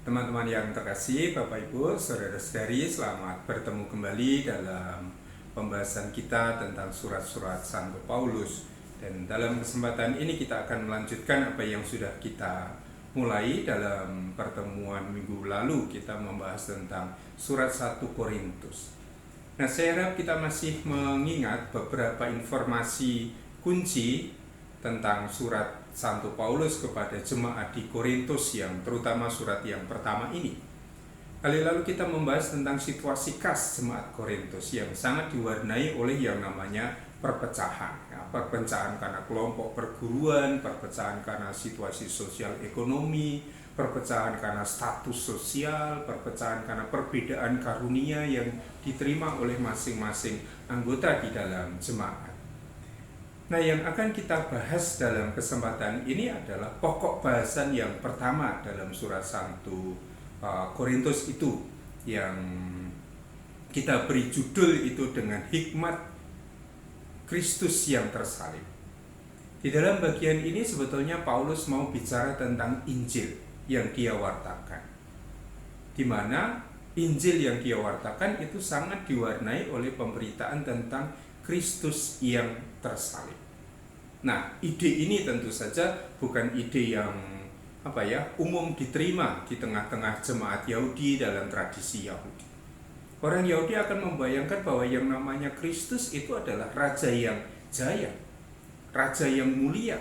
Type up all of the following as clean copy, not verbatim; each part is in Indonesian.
Teman-teman yang terkasih, Bapak Ibu, Saudara-saudari, selamat bertemu kembali dalam pembahasan kita tentang surat-surat Santo Paulus. Dan dalam kesempatan ini kita akan melanjutkan apa yang sudah kita mulai dalam pertemuan minggu lalu. Kita membahas tentang surat 1 Korintus. Nah, saya harap kita masih mengingat beberapa informasi kunci tentang surat Santo Paulus kepada jemaat di Korintus, yang terutama surat yang pertama ini. Kali lalu kita membahas tentang situasi khas jemaat Korintus yang sangat diwarnai oleh yang namanya perpecahan. Perpecahan karena kelompok perguruan, perpecahan karena situasi sosial ekonomi, perpecahan karena status sosial, perpecahan karena perbedaan karunia yang diterima oleh masing-masing anggota di dalam jemaat. Nah, yang akan kita bahas dalam kesempatan ini adalah pokok bahasan yang pertama dalam surat 1 Korintus itu, yang kita beri judul itu dengan hikmat Kristus yang tersalib. Di dalam bagian ini sebetulnya Paulus mau bicara tentang Injil yang dia wartakan, di mana Injil yang dia wartakan itu sangat diwarnai oleh pemberitaan tentang Kristus yang tersalib. Nah, ide ini tentu saja bukan ide yang umum diterima di tengah-tengah jemaat Yahudi dalam tradisi Yahudi. Orang Yahudi akan membayangkan bahwa yang namanya Kristus itu adalah raja yang jaya, raja yang mulia.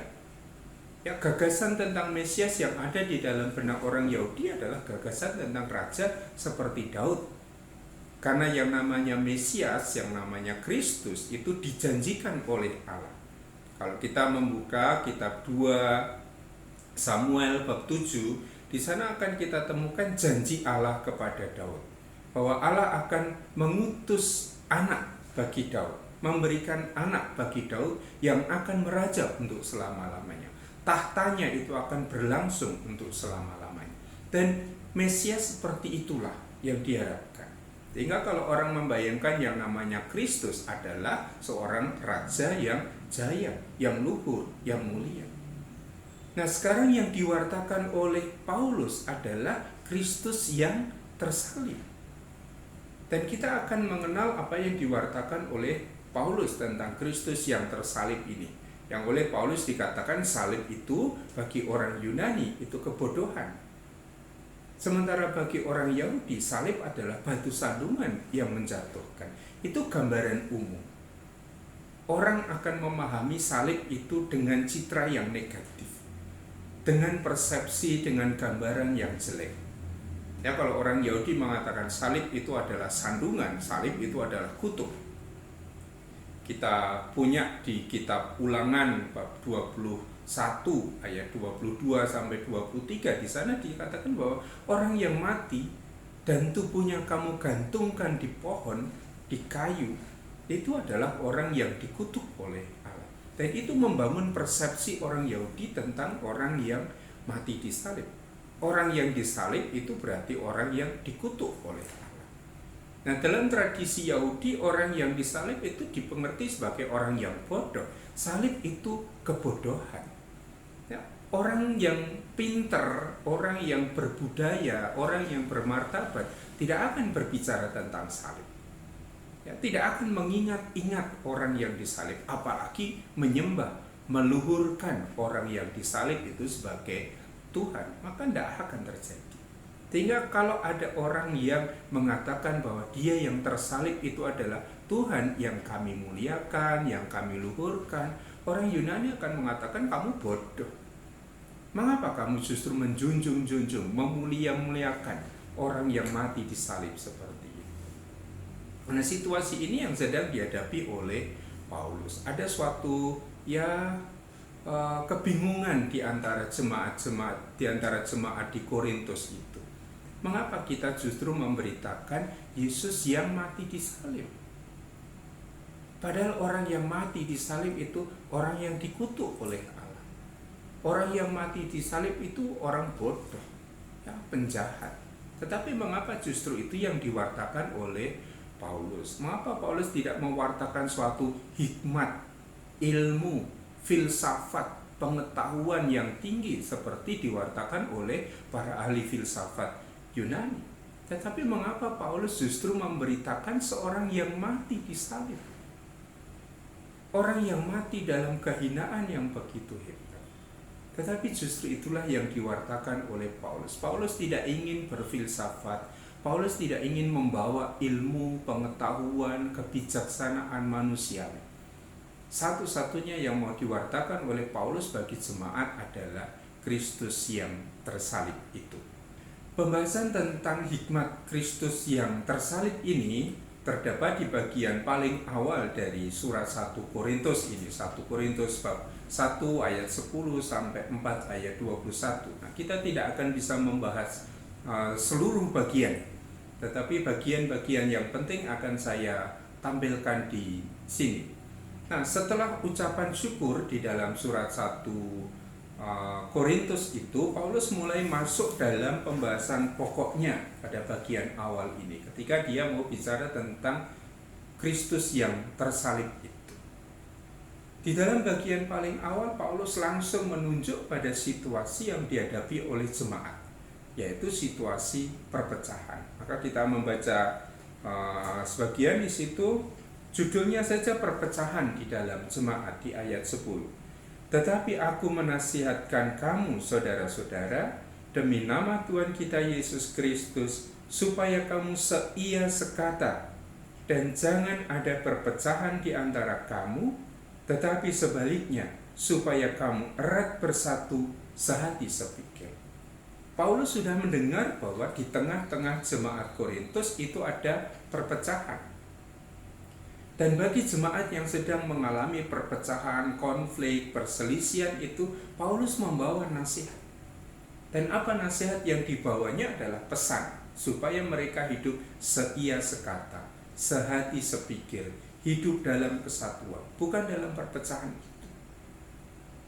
Ya, gagasan tentang Mesias yang ada di dalam benak orang Yahudi adalah gagasan tentang raja seperti Daud. Karena yang namanya Mesias, yang namanya Kristus itu dijanjikan oleh Allah. Kalau kita membuka kitab 2 Samuel bab 7, di sana akan kita temukan janji Allah kepada Daud, bahwa Allah akan mengutus anak bagi Daud, memberikan anak bagi Daud yang akan meraja untuk selama-lamanya. Tahtanya itu akan berlangsung untuk selama-lamanya. Dan Mesias seperti itulah yang diharapkan. Sehingga kalau orang membayangkan yang namanya Kristus adalah seorang raja yang jaya, yang luhur, yang mulia. Nah, sekarang yang diwartakan oleh Paulus adalah Kristus yang tersalib. Dan kita akan mengenal apa yang diwartakan oleh Paulus tentang Kristus yang tersalib ini. Yang oleh Paulus dikatakan salib itu bagi orang Yunani itu kebodohan. Sementara bagi orang Yahudi, salib adalah batu sandungan yang menjatuhkan. Itu gambaran umum. Orang akan memahami salib itu dengan citra yang negatif, dengan persepsi, dengan gambaran yang jelek. Ya, kalau orang Yahudi mengatakan salib itu adalah sandungan, salib itu adalah kutuk. Kita punya di kitab Ulangan bab 21 ayat 22 sampai 23, di sana dikatakan bahwa orang yang mati dan tubuhnya kamu gantungkan di pohon, di kayu, itu adalah orang yang dikutuk oleh Allah. Dan itu membangun persepsi orang Yahudi tentang orang yang mati disalib. Orang yang disalib itu berarti orang yang dikutuk oleh Allah. Nah, dalam tradisi Yahudi, orang yang disalib itu dipengerti sebagai orang yang bodoh. Salib itu kebodohan. Ya, orang yang pinter, orang yang berbudaya, orang yang bermartabat tidak akan berbicara tentang salib. Ya, tidak akan mengingat-ingat orang yang disalib, apalagi menyembah, meluhurkan orang yang disalib itu sebagai Tuhan, maka tidak akan terjadi. Sehingga kalau ada orang yang mengatakan bahwa dia yang tersalib itu adalah Tuhan yang kami muliakan, yang kami luhurkan, orang Yunani akan mengatakan kamu bodoh. Mengapa kamu justru menjunjung-junjung, memulia-muliakan orang yang mati disalib seperti itu? Nah, situasi ini yang sedang dihadapi oleh Paulus. Ada suatu kebingungan di antara jemaat di Korintus itu. Mengapa kita justru memberitakan Yesus yang mati disalib? Padahal orang yang mati disalib itu orang yang dikutuk oleh Allah. Orang yang mati disalib itu orang bodoh, ya, penjahat. Tetapi mengapa justru itu yang diwartakan oleh Paulus? Mengapa Paulus tidak mewartakan suatu hikmat, ilmu, filsafat, pengetahuan yang tinggi seperti diwartakan oleh para ahli filsafat Yunani. Tetapi mengapa Paulus justru memberitakan seorang yang mati di salib? Orang yang mati dalam kehinaan yang begitu hebat. Tetapi justru itulah yang diwartakan oleh Paulus. Paulus tidak ingin berfilsafat. Paulus tidak ingin membawa ilmu, pengetahuan, kebijaksanaan manusiawi. Satu-satunya yang mau diwartakan oleh Paulus bagi jemaat adalah Kristus yang tersalib itu. Pembahasan tentang hikmat Kristus yang tersalib ini terdapat di bagian paling awal dari surat 1 Korintus ini, 1 Korintus bab 1 ayat 10 sampai 4 ayat 21. Nah, kita tidak akan bisa membahas seluruh bagian, tetapi bagian-bagian yang penting akan saya tampilkan di sini. Nah, setelah ucapan syukur di dalam surat 1 Korintus itu, Paulus mulai masuk dalam pembahasan pokoknya pada bagian awal ini, ketika dia mau bicara tentang Kristus yang tersalib itu. Di dalam bagian paling awal, Paulus langsung menunjuk pada situasi yang dihadapi oleh jemaat, yaitu situasi perpecahan. Maka kita membaca sebagian di situ. Judulnya saja perpecahan di dalam jemaat di ayat 10. Tetapi aku menasihatkan kamu saudara-saudara demi nama Tuhan kita Yesus Kristus, supaya kamu seia sekata dan jangan ada perpecahan di antara kamu, tetapi sebaliknya supaya kamu erat bersatu sehati sepikir. Paulus sudah mendengar bahwa di tengah-tengah jemaat Korintus itu ada perpecahan. Dan bagi jemaat yang sedang mengalami perpecahan, konflik, perselisihan itu, Paulus membawa nasihat. Dan apa nasihat yang dibawanya adalah pesan, supaya mereka hidup seia sekata, sehati sepikir, hidup dalam kesatuan, bukan dalam perpecahan itu.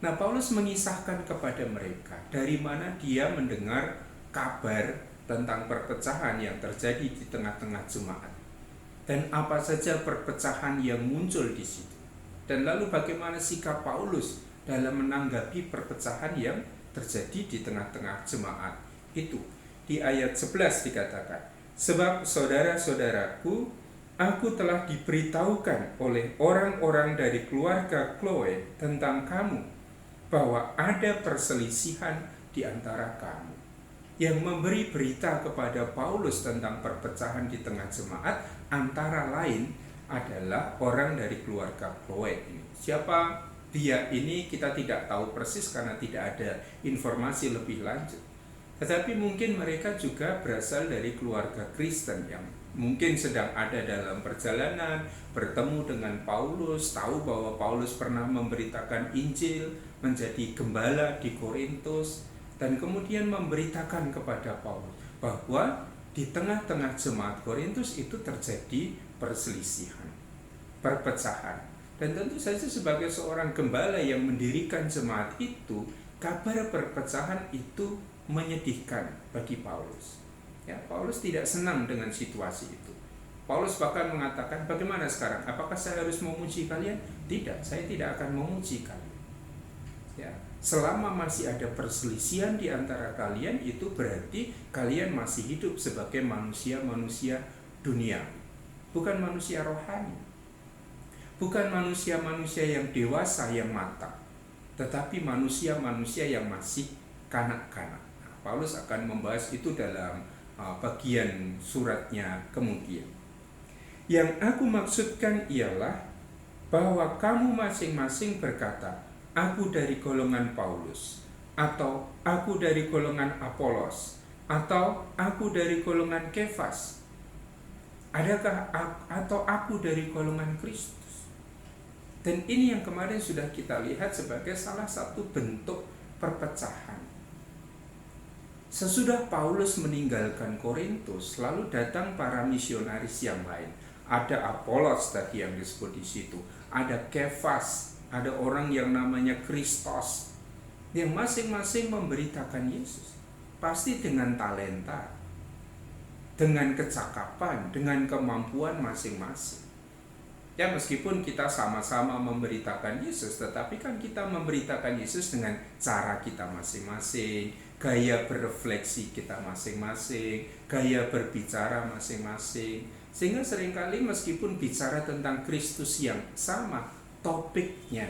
Nah, Paulus mengisahkan kepada mereka dari mana dia mendengar kabar tentang perpecahan yang terjadi di tengah-tengah jemaat. Dan apa saja perpecahan yang muncul di situ. Dan lalu bagaimana sikap Paulus dalam menanggapi perpecahan yang terjadi di tengah-tengah jemaat itu. Di ayat 11 dikatakan, sebab saudara-saudaraku, aku telah diberitahukan oleh orang-orang dari keluarga Chloe tentang kamu, bahwa ada perselisihan di antara kamu. Yang memberi berita kepada Paulus tentang perpecahan di tengah jemaat antara lain adalah orang dari keluarga Chloe ini. Siapa dia ini kita tidak tahu persis karena tidak ada informasi lebih lanjut. Tetapi mungkin mereka juga berasal dari keluarga Kristen yang mungkin sedang ada dalam perjalanan, bertemu dengan Paulus, tahu bahwa Paulus pernah memberitakan Injil, menjadi gembala di Korintus, dan kemudian memberitakan kepada Paulus bahwa di tengah-tengah jemaat Korintus itu terjadi perselisihan, perpecahan. Dan tentu saja sebagai seorang gembala yang mendirikan jemaat itu, kabar perpecahan itu menyedihkan bagi Paulus. Ya, Paulus tidak senang dengan situasi itu. Paulus bahkan mengatakan, bagaimana sekarang? Apakah saya harus memuji kalian? Tidak, saya tidak akan memuji kalian. Ya, selama masih ada perselisihan di antara kalian, itu berarti kalian masih hidup sebagai manusia-manusia dunia, bukan manusia rohani, bukan manusia-manusia yang dewasa, yang matang, tetapi manusia-manusia yang masih kanak-kanak. Nah, Paulus akan membahas itu dalam bagian suratnya kemudian. Yang aku maksudkan ialah bahwa kamu masing-masing berkata, aku dari golongan Paulus, atau aku dari golongan Apolos, atau aku dari golongan Kefas. Adakah atau aku dari golongan Kristus? Dan ini yang kemarin sudah kita lihat sebagai salah satu bentuk perpecahan. Sesudah Paulus meninggalkan Korintus, lalu datang para misionaris yang lain. Ada Apolos tadi yang disebut di situ, ada Kefas, ada orang yang namanya Kristos, yang masing-masing memberitakan Yesus, pasti dengan talenta, dengan kecakapan, dengan kemampuan masing-masing. Ya, meskipun kita sama-sama memberitakan Yesus, tetapi kan kita memberitakan Yesus dengan cara kita masing-masing, gaya berefleksi kita masing-masing, gaya berbicara masing-masing. Sehingga seringkali meskipun bicara tentang Kristus yang sama, topiknya,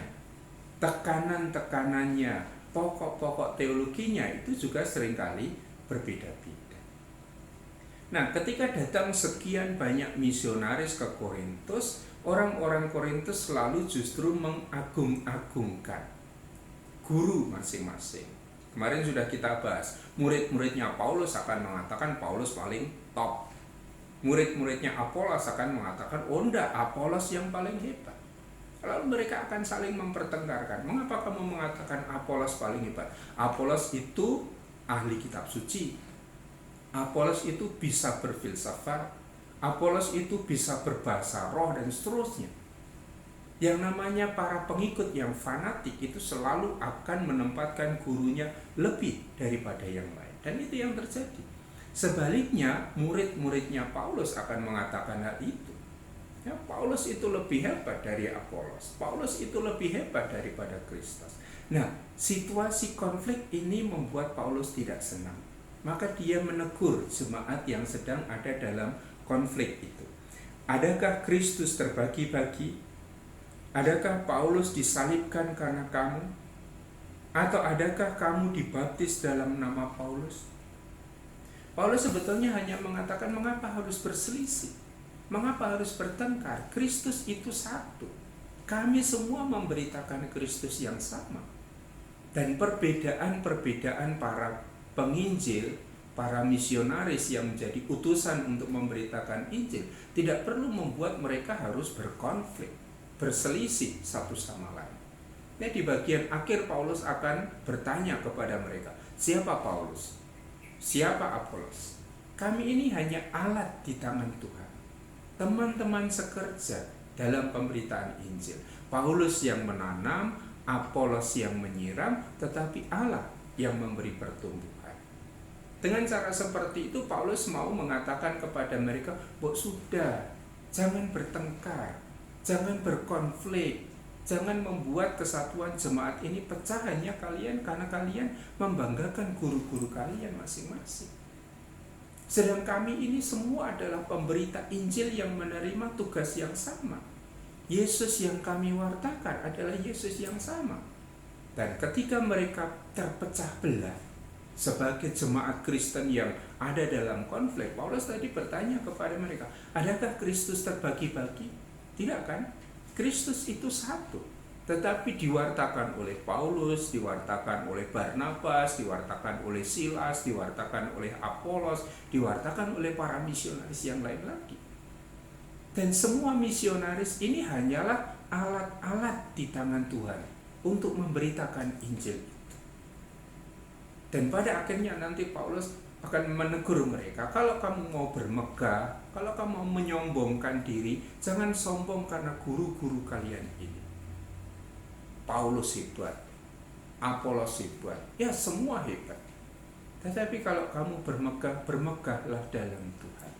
tekanan-tekanannya, pokok-pokok teologinya itu juga seringkali berbeda-beda. Nah, ketika datang sekian banyak misionaris ke Korintus, orang-orang Korintus selalu justru mengagung-agungkan guru masing-masing. Kemarin sudah kita bahas, murid-muridnya Paulus akan mengatakan Paulus paling top. Murid-muridnya Apolos akan mengatakan, oh enggak, Apolos yang paling hebat. Lalu mereka akan saling mempertengkarkan. Mengapa kamu mengatakan Apolos paling hebat? Apolos itu ahli kitab suci. Apolos itu bisa berfilsafat. Apolos itu bisa berbahasa roh dan seterusnya. Yang namanya para pengikut yang fanatik itu selalu akan menempatkan gurunya lebih daripada yang lain. Dan itu yang terjadi. Sebaliknya, murid-muridnya Paulus akan mengatakan hal itu. Ya, Paulus itu lebih hebat dari Apolos. Paulus itu lebih hebat daripada Kristus. Nah, situasi konflik ini membuat Paulus tidak senang. Maka dia menegur jemaat yang sedang ada dalam konflik itu. Adakah Kristus terbagi-bagi? Adakah Paulus disalibkan karena kamu? Atau adakah kamu dibaptis dalam nama Paulus? Paulus sebetulnya hanya mengatakan mengapa harus berselisih? Mengapa harus bertengkar? Kristus itu satu. Kami semua memberitakan Kristus yang sama. Dan perbedaan-perbedaan para penginjil, para misionaris yang menjadi utusan untuk memberitakan Injil tidak perlu membuat mereka harus berkonflik, berselisih satu sama lain. Nah, di bagian akhir Paulus akan bertanya kepada mereka, siapa Paulus? Siapa Apolos? Kami ini hanya alat di tangan Tuhan. Teman-teman sekerja dalam pemberitaan Injil. Paulus yang menanam, Apolos yang menyiram, tetapi Allah yang memberi pertumbuhan. Dengan cara seperti itu Paulus mau mengatakan kepada mereka, sudah, jangan bertengkar, jangan berkonflik, jangan membuat kesatuan jemaat ini pecah hanya kalian karena kalian membanggakan guru-guru kalian masing-masing. Sedang kami ini semua adalah pemberita Injil yang menerima tugas yang sama. Yesus yang kami wartakan adalah Yesus yang sama. Dan ketika mereka terpecah belah sebagai jemaat Kristen yang ada dalam konflik, Paulus tadi bertanya kepada mereka, adakah Kristus terbagi-bagi? Tidak kan? Kristus itu satu, tetapi diwartakan oleh Paulus, diwartakan oleh Barnabas, diwartakan oleh Silas, diwartakan oleh Apolos, diwartakan oleh para misionaris yang lain lagi. Dan semua misionaris ini hanyalah alat-alat di tangan Tuhan untuk memberitakan Injil itu. Dan pada akhirnya nanti Paulus akan menegur mereka, kalau kamu mau bermegah, kalau kamu mau menyombongkan diri, jangan sombong karena guru-guru kalian ini. Paulus hebat, Apolos hebat, ya semua hebat. Tetapi kalau kamu bermegah, bermegahlah dalam Tuhan.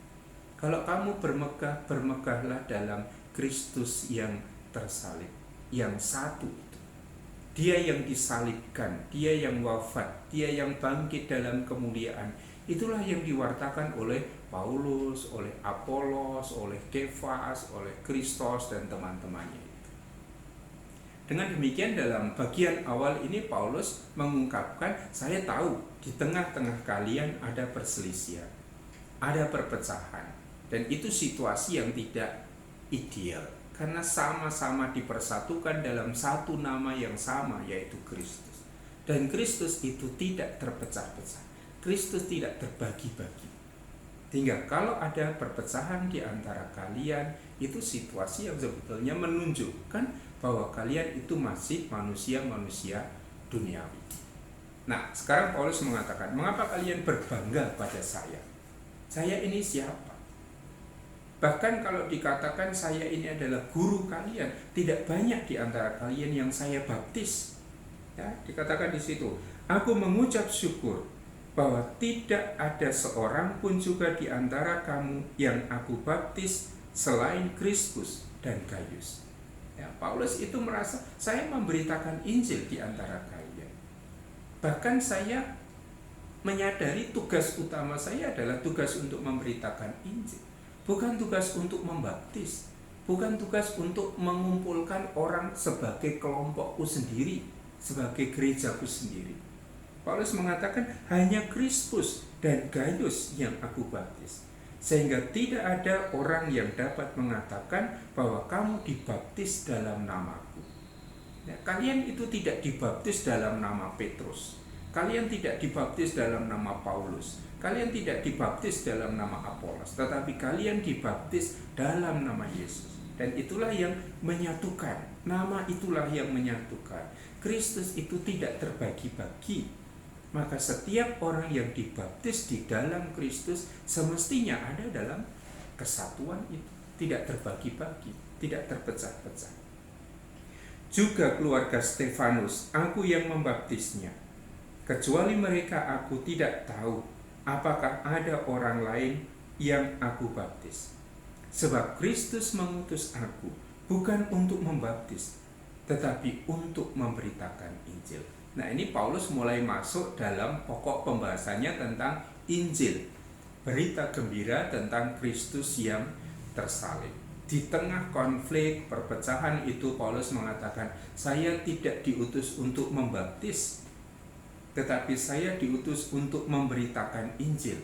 Kalau kamu bermegah, bermegahlah dalam Kristus yang tersalib, yang satu itu. Dia yang disalibkan, dia yang wafat, dia yang bangkit dalam kemuliaan. Itulah yang diwartakan oleh Paulus, oleh Apolos, oleh Kefas, oleh Kristus dan teman-temannya itu. Dengan demikian dalam bagian awal ini Paulus mengungkapkan, saya tahu di tengah-tengah kalian ada perselisihan, ada perpecahan, dan itu situasi yang tidak ideal karena sama-sama dipersatukan dalam satu nama yang sama, yaitu Kristus. Dan Kristus itu tidak terpecah-pecah. Kristus tidak terbagi-bagi. Sehingga kalau ada perpecahan di antara kalian, itu situasi yang sebetulnya menunjukkan bahwa kalian itu masih manusia-manusia duniawi. Nah, sekarang Paulus mengatakan, mengapa kalian berbangga pada saya? Saya ini siapa? Bahkan kalau dikatakan saya ini adalah guru kalian, tidak banyak di antara kalian yang saya baptis. Ya, dikatakan di situ, aku mengucap syukur bahwa tidak ada seorang pun juga di antara kamu yang aku baptis selain Kristus dan Gaius. Ya, Paulus itu merasa saya memberitakan Injil di antara kalian. Bahkan saya menyadari tugas utama saya adalah tugas untuk memberitakan Injil, bukan tugas untuk membaptis, bukan tugas untuk mengumpulkan orang sebagai kelompokku sendiri, sebagai gerejaku sendiri. Paulus mengatakan hanya Krispus dan Gaius yang aku baptis, sehingga tidak ada orang yang dapat mengatakan bahwa kamu dibaptis dalam namaku. Ya, kalian itu tidak dibaptis dalam nama Petrus, kalian tidak dibaptis dalam nama Paulus, kalian tidak dibaptis dalam nama Apolos, tetapi kalian dibaptis dalam nama Yesus. Dan itulah yang menyatukan, nama itulah yang menyatukan. Kristus itu tidak terbagi-bagi. Maka setiap orang yang dibaptis di dalam Kristus semestinya ada dalam kesatuan itu, tidak terbagi-bagi, tidak terpecah-pecah. Juga keluarga Stefanus, aku yang membaptisnya. Kecuali mereka aku tidak tahu apakah ada orang lain yang aku baptis. Sebab Kristus mengutus aku bukan untuk membaptis, tetapi untuk memberitakan Injil. Nah, ini Paulus mulai masuk dalam pokok pembahasannya tentang Injil, berita gembira tentang Kristus yang tersalib. Di tengah konflik perpecahan itu Paulus mengatakan, saya tidak diutus untuk membaptis, tetapi saya diutus untuk memberitakan Injil.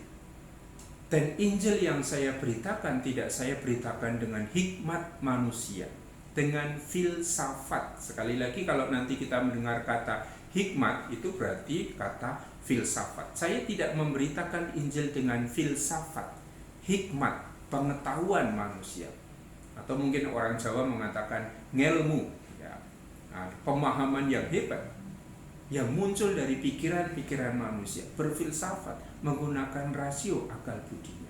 Dan Injil yang saya beritakan tidak saya beritakan dengan hikmat manusia, dengan filsafat. Sekali lagi, kalau nanti kita mendengar kata hikmat, itu berarti kata filsafat. Saya tidak memberitakan Injil dengan filsafat, hikmat, pengetahuan manusia. Atau mungkin orang Jawa mengatakan ngelmu, ya, pemahaman yang hebat, yang muncul dari pikiran-pikiran manusia, berfilsafat, menggunakan rasio akal budinya.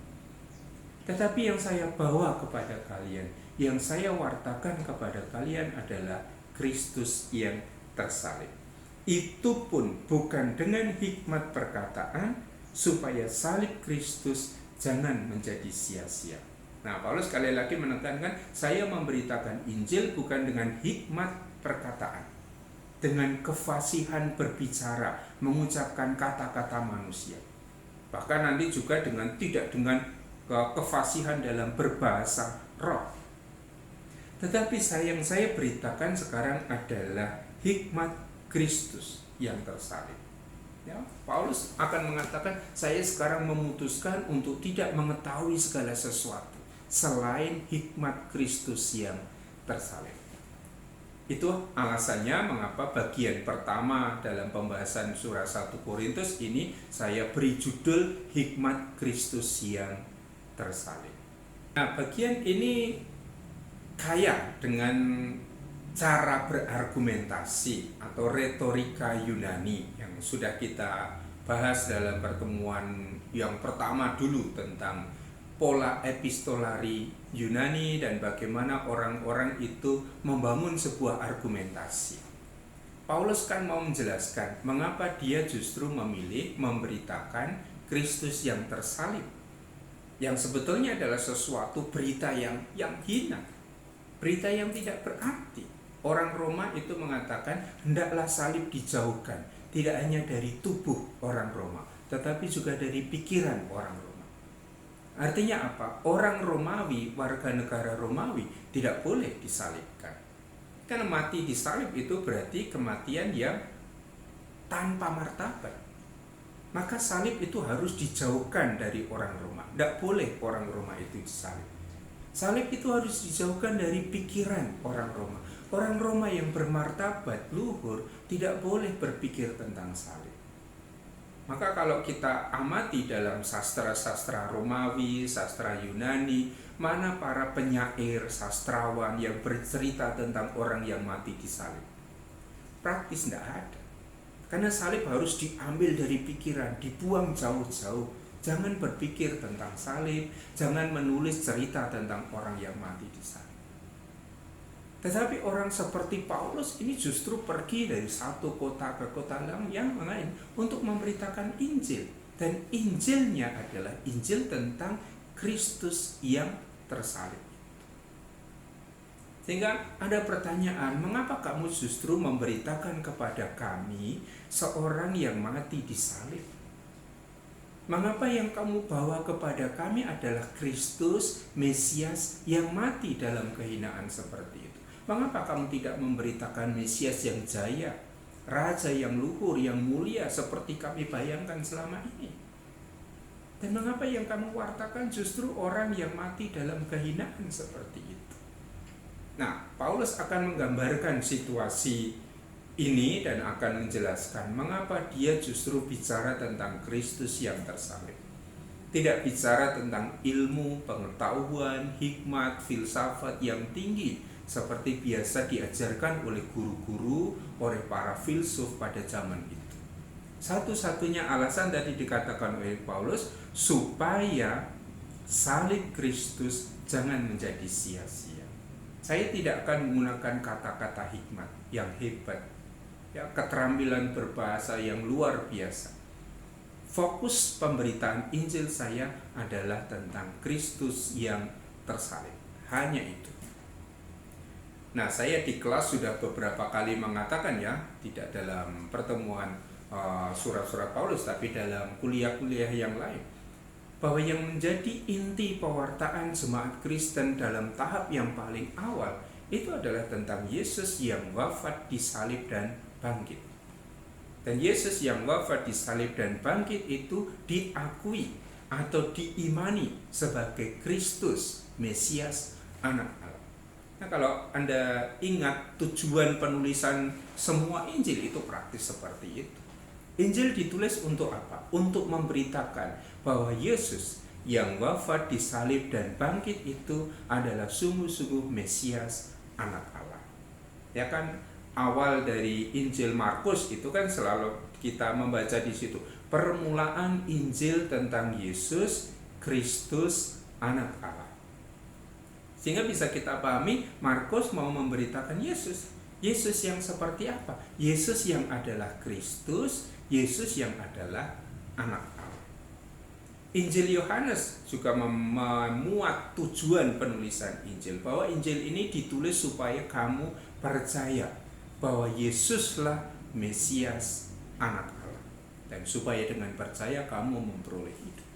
Tetapi yang saya bawa kepada kalian, yang saya wartakan kepada kalian adalah Kristus yang tersalib. Itu pun bukan dengan hikmat perkataan, supaya salib Kristus jangan menjadi sia-sia. Nah, Paulus sekali lagi menekankan, saya memberitakan Injil bukan dengan hikmat perkataan, dengan kefasihan berbicara, mengucapkan kata-kata manusia. Bahkan nanti juga tidak dengan kefasihan dalam berbahasa roh. Tetapi yang saya beritakan sekarang adalah hikmat Kristus yang tersalib. Ya, Paulus akan mengatakan, saya sekarang memutuskan untuk tidak mengetahui segala sesuatu selain hikmat Kristus yang tersalib. Itu alasannya mengapa bagian pertama dalam pembahasan surah 1 Korintus ini saya beri judul hikmat Kristus yang tersalib. Nah, bagian ini kaya dengan cara berargumentasi atau retorika Yunani yang sudah kita bahas dalam pertemuan yang pertama dulu tentang pola epistolari Yunani dan bagaimana orang-orang itu membangun sebuah argumentasi. Paulus kan mau menjelaskan mengapa dia justru memilih memberitakan Kristus yang tersalib, yang sebetulnya adalah sesuatu berita yang hina, berita yang tidak berarti. Orang Roma itu mengatakan hendaklah salib dijauhkan, tidak hanya dari tubuh orang Roma, tetapi juga dari pikiran orang Roma. Artinya apa? Orang Romawi, warga negara Romawi tidak boleh disalibkan. Karena mati disalib itu berarti kematian yang tanpa martabat. Maka salib itu harus dijauhkan dari orang Roma. Tidak boleh orang Roma itu disalib. Salib itu harus dijauhkan dari pikiran orang Roma. Orang Roma yang bermartabat luhur tidak boleh berpikir tentang salib. Maka kalau kita amati dalam sastra-sastra Romawi, sastra Yunani, mana para penyair, sastrawan yang bercerita tentang orang yang mati di salib? Praktis tidak ada. Karena salib harus diambil dari pikiran, dibuang jauh-jauh. Jangan berpikir tentang salib, jangan menulis cerita tentang orang yang mati di salib. Tetapi orang seperti Paulus ini justru pergi dari satu kota ke kota yang lain untuk memberitakan Injil. Dan Injilnya adalah Injil tentang Kristus yang tersalib. Sehingga ada pertanyaan, mengapa kamu justru memberitakan kepada kami seorang yang mati di salib? Mengapa yang kamu bawa kepada kami adalah Kristus, Mesias yang mati dalam kehinaan seperti itu? Mengapa kamu tidak memberitakan Mesias yang jaya, Raja yang luhur, yang mulia seperti kami bayangkan selama ini? Dan mengapa yang kamu wartakan justru orang yang mati dalam kehinaan seperti itu? Nah, Paulus akan menggambarkan situasi ini dan akan menjelaskan mengapa dia justru bicara tentang Kristus yang tersalib. Tidak bicara tentang ilmu, pengetahuan, hikmat, filsafat yang tinggi seperti biasa diajarkan oleh guru-guru, oleh para filsuf pada zaman itu. Satu-satunya alasan tadi dikatakan oleh Paulus supaya salib Kristus jangan menjadi sia-sia. Saya tidak akan menggunakan kata-kata hikmat yang hebat, ya, keterampilan berbahasa yang luar biasa. Fokus pemberitaan Injil saya adalah tentang Kristus yang tersalib. Hanya itu. Nah, saya di kelas sudah beberapa kali mengatakan, ya, tidak dalam pertemuan surat-surat Paulus, tapi dalam kuliah-kuliah yang lain, bahwa yang menjadi inti pewartaan jemaat Kristen dalam tahap yang paling awal itu adalah tentang Yesus yang wafat, disalib, dan bangkit. Dan Yesus yang wafat, disalib, dan bangkit itu diakui atau diimani sebagai Kristus, Mesias, Anak Allah. Nah, kalau Anda ingat tujuan penulisan semua Injil itu praktis seperti itu. Injil ditulis untuk apa? Untuk memberitakan bahwa Yesus yang wafat, disalib, dan bangkit itu adalah sungguh-sungguh Mesias, Anak Allah. Ya kan, awal dari Injil Markus itu kan selalu kita membaca di situ permulaan Injil tentang Yesus Kristus, Anak Allah. Sehingga bisa kita pahami Markus mau memberitakan Yesus. Yesus yang seperti apa? Yesus yang adalah Kristus, Yesus yang adalah Anak Allah. Injil Yohanes juga memuat tujuan penulisan Injil, bahwa Injil ini ditulis supaya kamu percaya bahwa Yesuslah Mesias, Anak Allah, dan supaya dengan percaya kamu memperoleh hidup.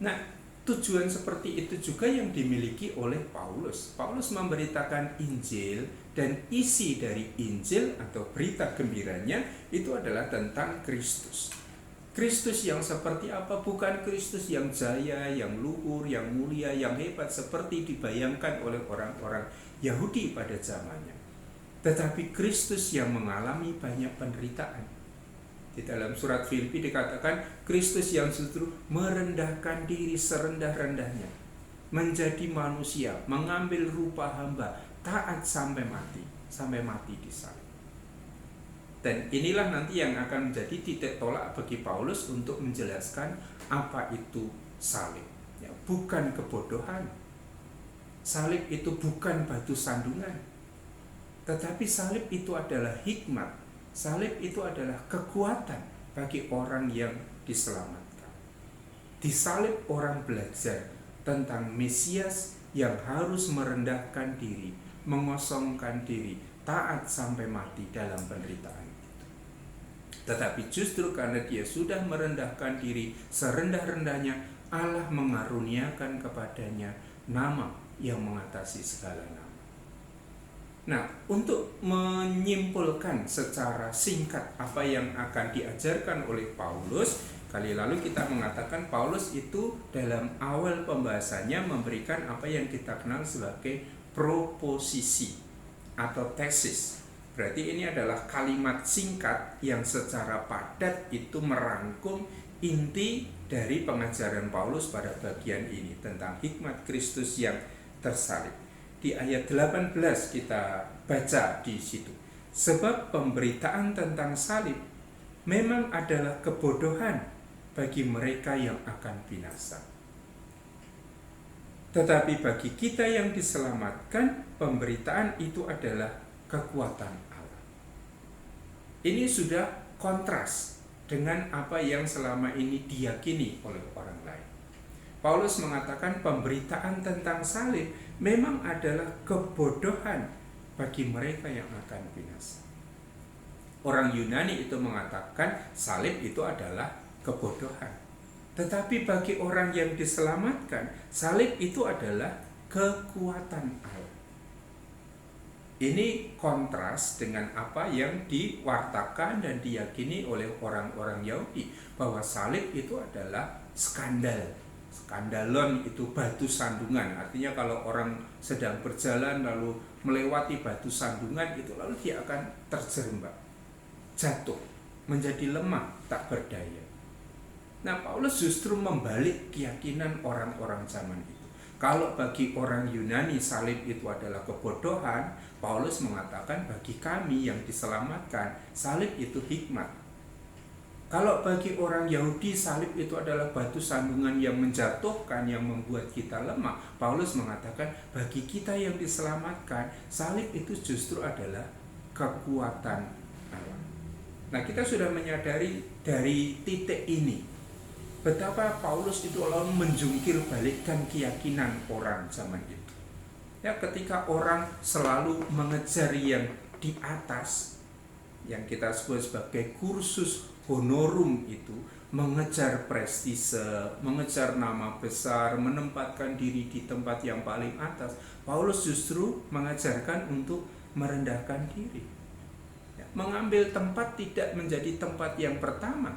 Nah, tujuan seperti itu juga yang dimiliki oleh Paulus. Paulus memberitakan Injil, dan isi dari Injil atau berita gembiranya itu adalah tentang Kristus. Kristus yang seperti apa? Bukan Kristus yang jaya, yang luhur, yang mulia, yang hebat seperti dibayangkan oleh orang-orang Yahudi pada zamannya. Tetapi Kristus yang mengalami banyak penderitaan. Di dalam surat Filipi dikatakan Kristus yang justru merendahkan diri serendah-rendahnya, menjadi manusia, mengambil rupa hamba, taat sampai mati di salib. Dan inilah nanti yang akan menjadi titik tolak bagi Paulus untuk menjelaskan apa itu salib. Ya, bukan kebodohan. Salib itu bukan batu sandungan. Tetapi salib itu adalah hikmat. Salib itu adalah kekuatan bagi orang yang diselamatkan. Di salib orang belajar tentang Mesias yang harus merendahkan diri, mengosongkan diri, taat sampai mati dalam penderitaan itu. Tetapi justru karena dia sudah merendahkan diri serendah-rendahnya, Allah mengaruniakan kepadanya nama yang mengatasi segala nama. Nah, untuk menyimpulkan secara singkat apa yang akan diajarkan oleh Paulus, kali lalu kita mengatakan Paulus itu dalam awal pembahasannya memberikan apa yang kita kenal sebagai proposisi atau tesis. Berarti ini adalah kalimat singkat yang secara padat itu merangkum inti dari pengajaran Paulus pada bagian ini tentang hikmat Kristus yang tersalib. Di ayat 18 kita baca di situ. Sebab pemberitaan tentang salib memang adalah kebodohan bagi mereka yang akan binasa. Tetapi bagi kita yang diselamatkan, pemberitaan itu adalah kekuatan Allah. Ini sudah kontras dengan apa yang selama ini diyakini oleh orang lain. Paulus mengatakan pemberitaan tentang salib memang adalah kebodohan bagi mereka yang akan binasa. Orang Yunani itu mengatakan salib itu adalah kebodohan. Tetapi bagi orang yang diselamatkan, salib itu adalah kekuatan Allah. Ini kontras dengan apa yang diwartakan dan diyakini oleh orang-orang Yahudi, bahwa salib itu adalah skandal. Skandalon itu batu sandungan. Artinya kalau orang sedang berjalan lalu melewati batu sandungan itu, lalu dia akan terjerembab, jatuh, menjadi lemah, tak berdaya. Nah, Paulus justru membalik keyakinan orang-orang zaman itu. Kalau bagi orang Yunani salib itu adalah kebodohan, Paulus mengatakan bagi kami yang diselamatkan, salib itu hikmat. Kalau bagi orang Yahudi salib itu adalah batu sandungan yang menjatuhkan, yang membuat kita lemah, Paulus mengatakan bagi kita yang diselamatkan, salib itu justru adalah kekuatan Allah. Nah, kita sudah menyadari dari titik ini betapa Paulus itu lalu menjungkir balikkan keyakinan orang zaman itu. Ya, ketika orang selalu mengejar yang di atas, yang kita sebut sebagai kursus honorum itu, mengejar prestise, mengejar nama besar, menempatkan diri di tempat yang paling atas, Paulus justru mengajarkan untuk merendahkan diri. Ya, mengambil tempat tidak menjadi tempat yang pertama.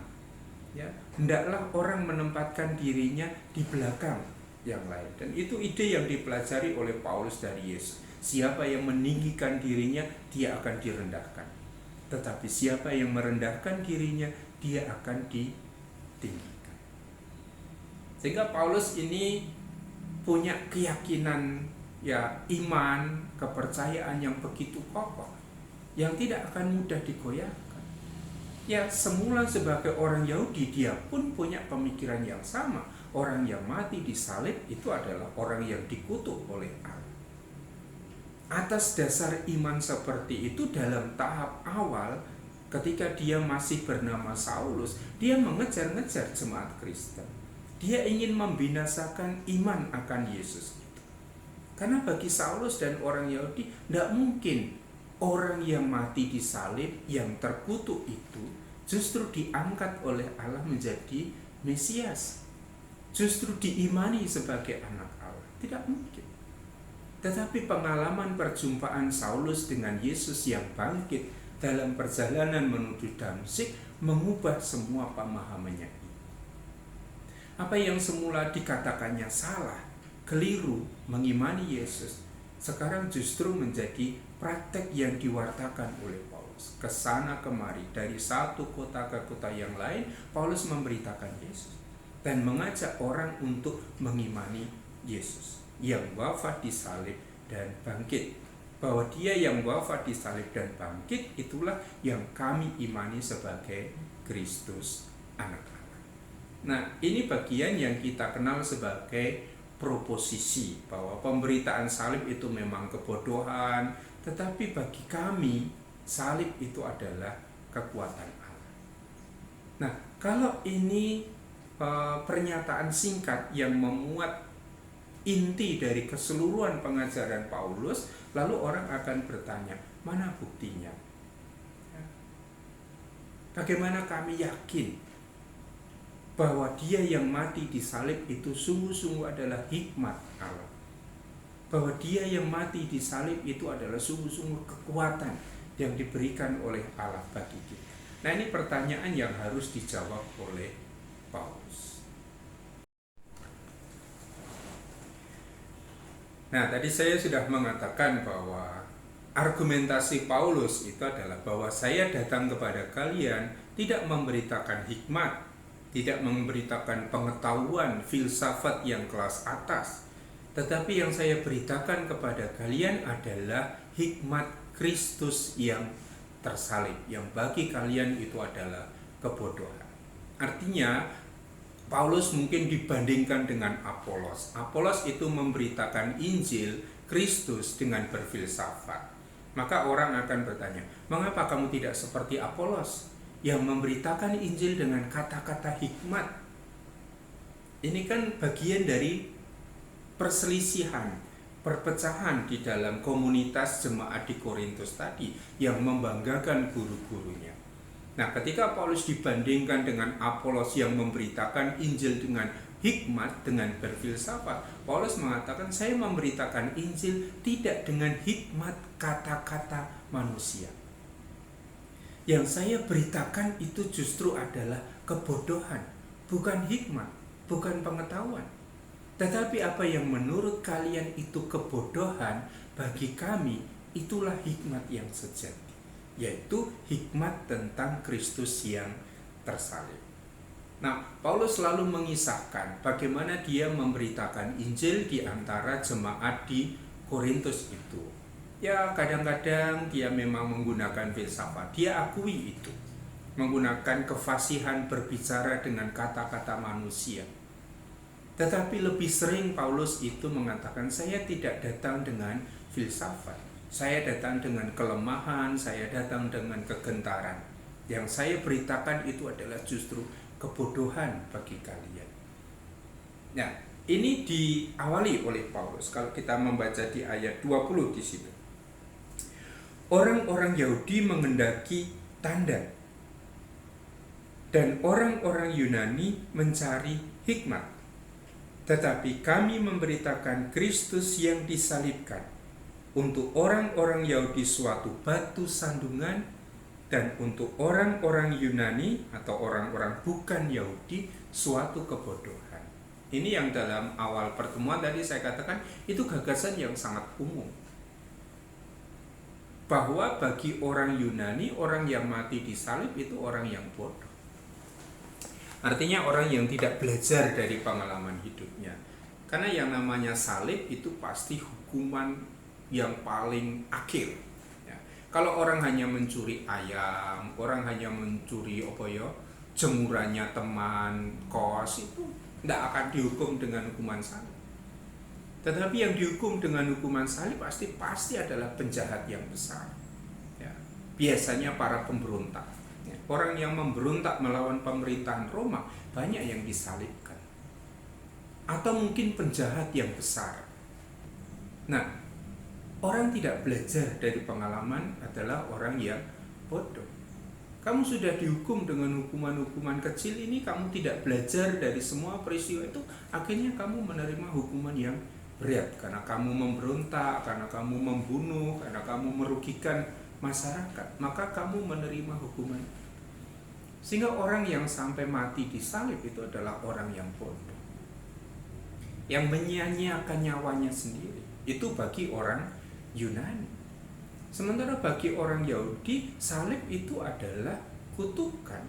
Ya, hendaklah orang menempatkan dirinya di belakang yang lain. Dan itu ide yang dipelajari oleh Paulus dari Yesus. Siapa yang meninggikan dirinya, dia akan direndahkan. Tetapi siapa yang merendahkan dirinya, dia akan ditinggikan. Sehingga Paulus ini punya keyakinan, ya, iman, kepercayaan yang begitu kokoh, yang tidak akan mudah digoyahkan. Ya, semula sebagai orang Yahudi, dia pun punya pemikiran yang sama. Orang yang mati di salib itu adalah orang yang dikutuk oleh Allah. Atas dasar iman seperti itu, dalam tahap awal, ketika dia masih bernama Saulus, dia mengejar-ngejar jemaat Kristen. Dia ingin membinasakan iman akan Yesus itu. Karena bagi Saulus dan orang Yahudi, tidak mungkin orang yang mati di salib, yang terkutuk itu, justru diangkat oleh Allah menjadi Mesias, justru diimani sebagai anak Allah. Tidak mungkin. Tetapi pengalaman perjumpaan Saulus dengan Yesus yang bangkit dalam perjalanan menuju Damsyik mengubah semua pemahamannya. Apa yang semula dikatakannya salah, keliru, mengimani Yesus, sekarang justru menjadi praktek yang diwartakan oleh Paulus. Kesana kemari, dari satu kota ke kota yang lain, Paulus memberitakan Yesus dan mengajak orang untuk mengimani Yesus yang wafat di salib dan bangkit. Bahwa dia yang wafat di salib dan bangkit, itulah yang kami imani sebagai Kristus, anak Allah. Nah, ini bagian yang kita kenal sebagai proposisi, bahwa pemberitaan salib itu memang kebodohan, tetapi bagi kami salib itu adalah kekuatan Allah. Nah, kalau ini pernyataan singkat yang memuat inti dari keseluruhan pengajaran Paulus, lalu orang akan bertanya, mana buktinya? Bagaimana kami yakin bahwa dia yang mati di salib itu sungguh-sungguh adalah hikmat Allah? Bahwa dia yang mati di salib itu adalah sungguh-sungguh kekuatan yang diberikan oleh Allah bagi kita. Nah, ini pertanyaan yang harus dijawab oleh Paulus. Nah, tadi saya sudah mengatakan bahwa argumentasi Paulus itu adalah bahwa saya datang kepada kalian tidak memberitakan hikmat, tidak memberitakan pengetahuan, filsafat yang kelas atas, tetapi yang saya beritakan kepada kalian adalah hikmat Kristus yang tersalib, yang bagi kalian itu adalah kebodohan. Artinya, Paulus mungkin dibandingkan dengan Apolos. Apolos itu memberitakan Injil Kristus dengan berfilsafat. Maka orang akan bertanya, mengapa kamu tidak seperti Apolos yang memberitakan Injil dengan kata-kata hikmat? Ini kan bagian dari perselisihan, perpecahan di dalam komunitas jemaat di Korintus tadi yang membanggakan guru-gurunya. Nah, ketika Paulus dibandingkan dengan Apolos yang memberitakan Injil dengan hikmat, dengan berfilsafat, Paulus mengatakan, saya memberitakan Injil tidak dengan hikmat kata-kata manusia. Yang saya beritakan itu justru adalah kebodohan, bukan hikmat, bukan pengetahuan. Tetapi apa yang menurut kalian itu kebodohan, bagi kami itulah hikmat yang sejati, yaitu hikmat tentang Kristus yang tersalib. Nah, Paulus selalu mengisahkan bagaimana dia memberitakan Injil di antara jemaat di Korintus itu. Ya, kadang-kadang dia memang menggunakan filsafat, dia akui itu, menggunakan kefasihan berbicara dengan kata-kata manusia. Tetapi lebih sering Paulus itu mengatakan, saya tidak datang dengan filsafat, saya datang dengan kelemahan, saya datang dengan kegentaran. Yang saya beritakan itu adalah justru kebodohan bagi kalian. Nah, ini diawali oleh Paulus. Kalau kita membaca di ayat 20 di situ. Orang-orang Yahudi menghendaki tanda, dan orang-orang Yunani mencari hikmat. Tetapi kami memberitakan Kristus yang disalibkan. Untuk orang-orang Yahudi suatu batu sandungan, dan untuk orang-orang Yunani atau orang-orang bukan Yahudi suatu kebodohan. Ini yang dalam awal pertemuan tadi saya katakan, itu gagasan yang sangat umum. Bahwa bagi orang Yunani, orang yang mati di salib itu orang yang bodoh. Artinya orang yang tidak belajar dari pengalaman hidupnya. Karena yang namanya salib itu pasti hukuman yang paling akhir. Kalau orang hanya mencuri ayam, orang hanya mencuri jemurannya teman kos, itu tidak akan dihukum dengan hukuman salib. Tetapi yang dihukum dengan hukuman salib pasti adalah penjahat yang besar. Ya, biasanya para pemberontak. Ya, orang yang memberontak melawan pemerintahan Roma banyak yang disalibkan. Atau mungkin penjahat yang besar. Nah, orang tidak belajar dari pengalaman adalah orang yang bodoh. Kamu sudah dihukum dengan hukuman-hukuman kecil ini, kamu tidak belajar dari semua peristiwa itu, akhirnya kamu menerima hukuman yang berat. Karena kamu memberontak, karena kamu membunuh, karena kamu merugikan masyarakat, maka kamu menerima hukuman. Sehingga orang yang sampai mati di salib itu adalah orang yang bodoh, yang menyia-nyiakan nyawanya sendiri. Itu bagi orang Yunani. Sementara bagi orang Yahudi, salib itu adalah kutukan.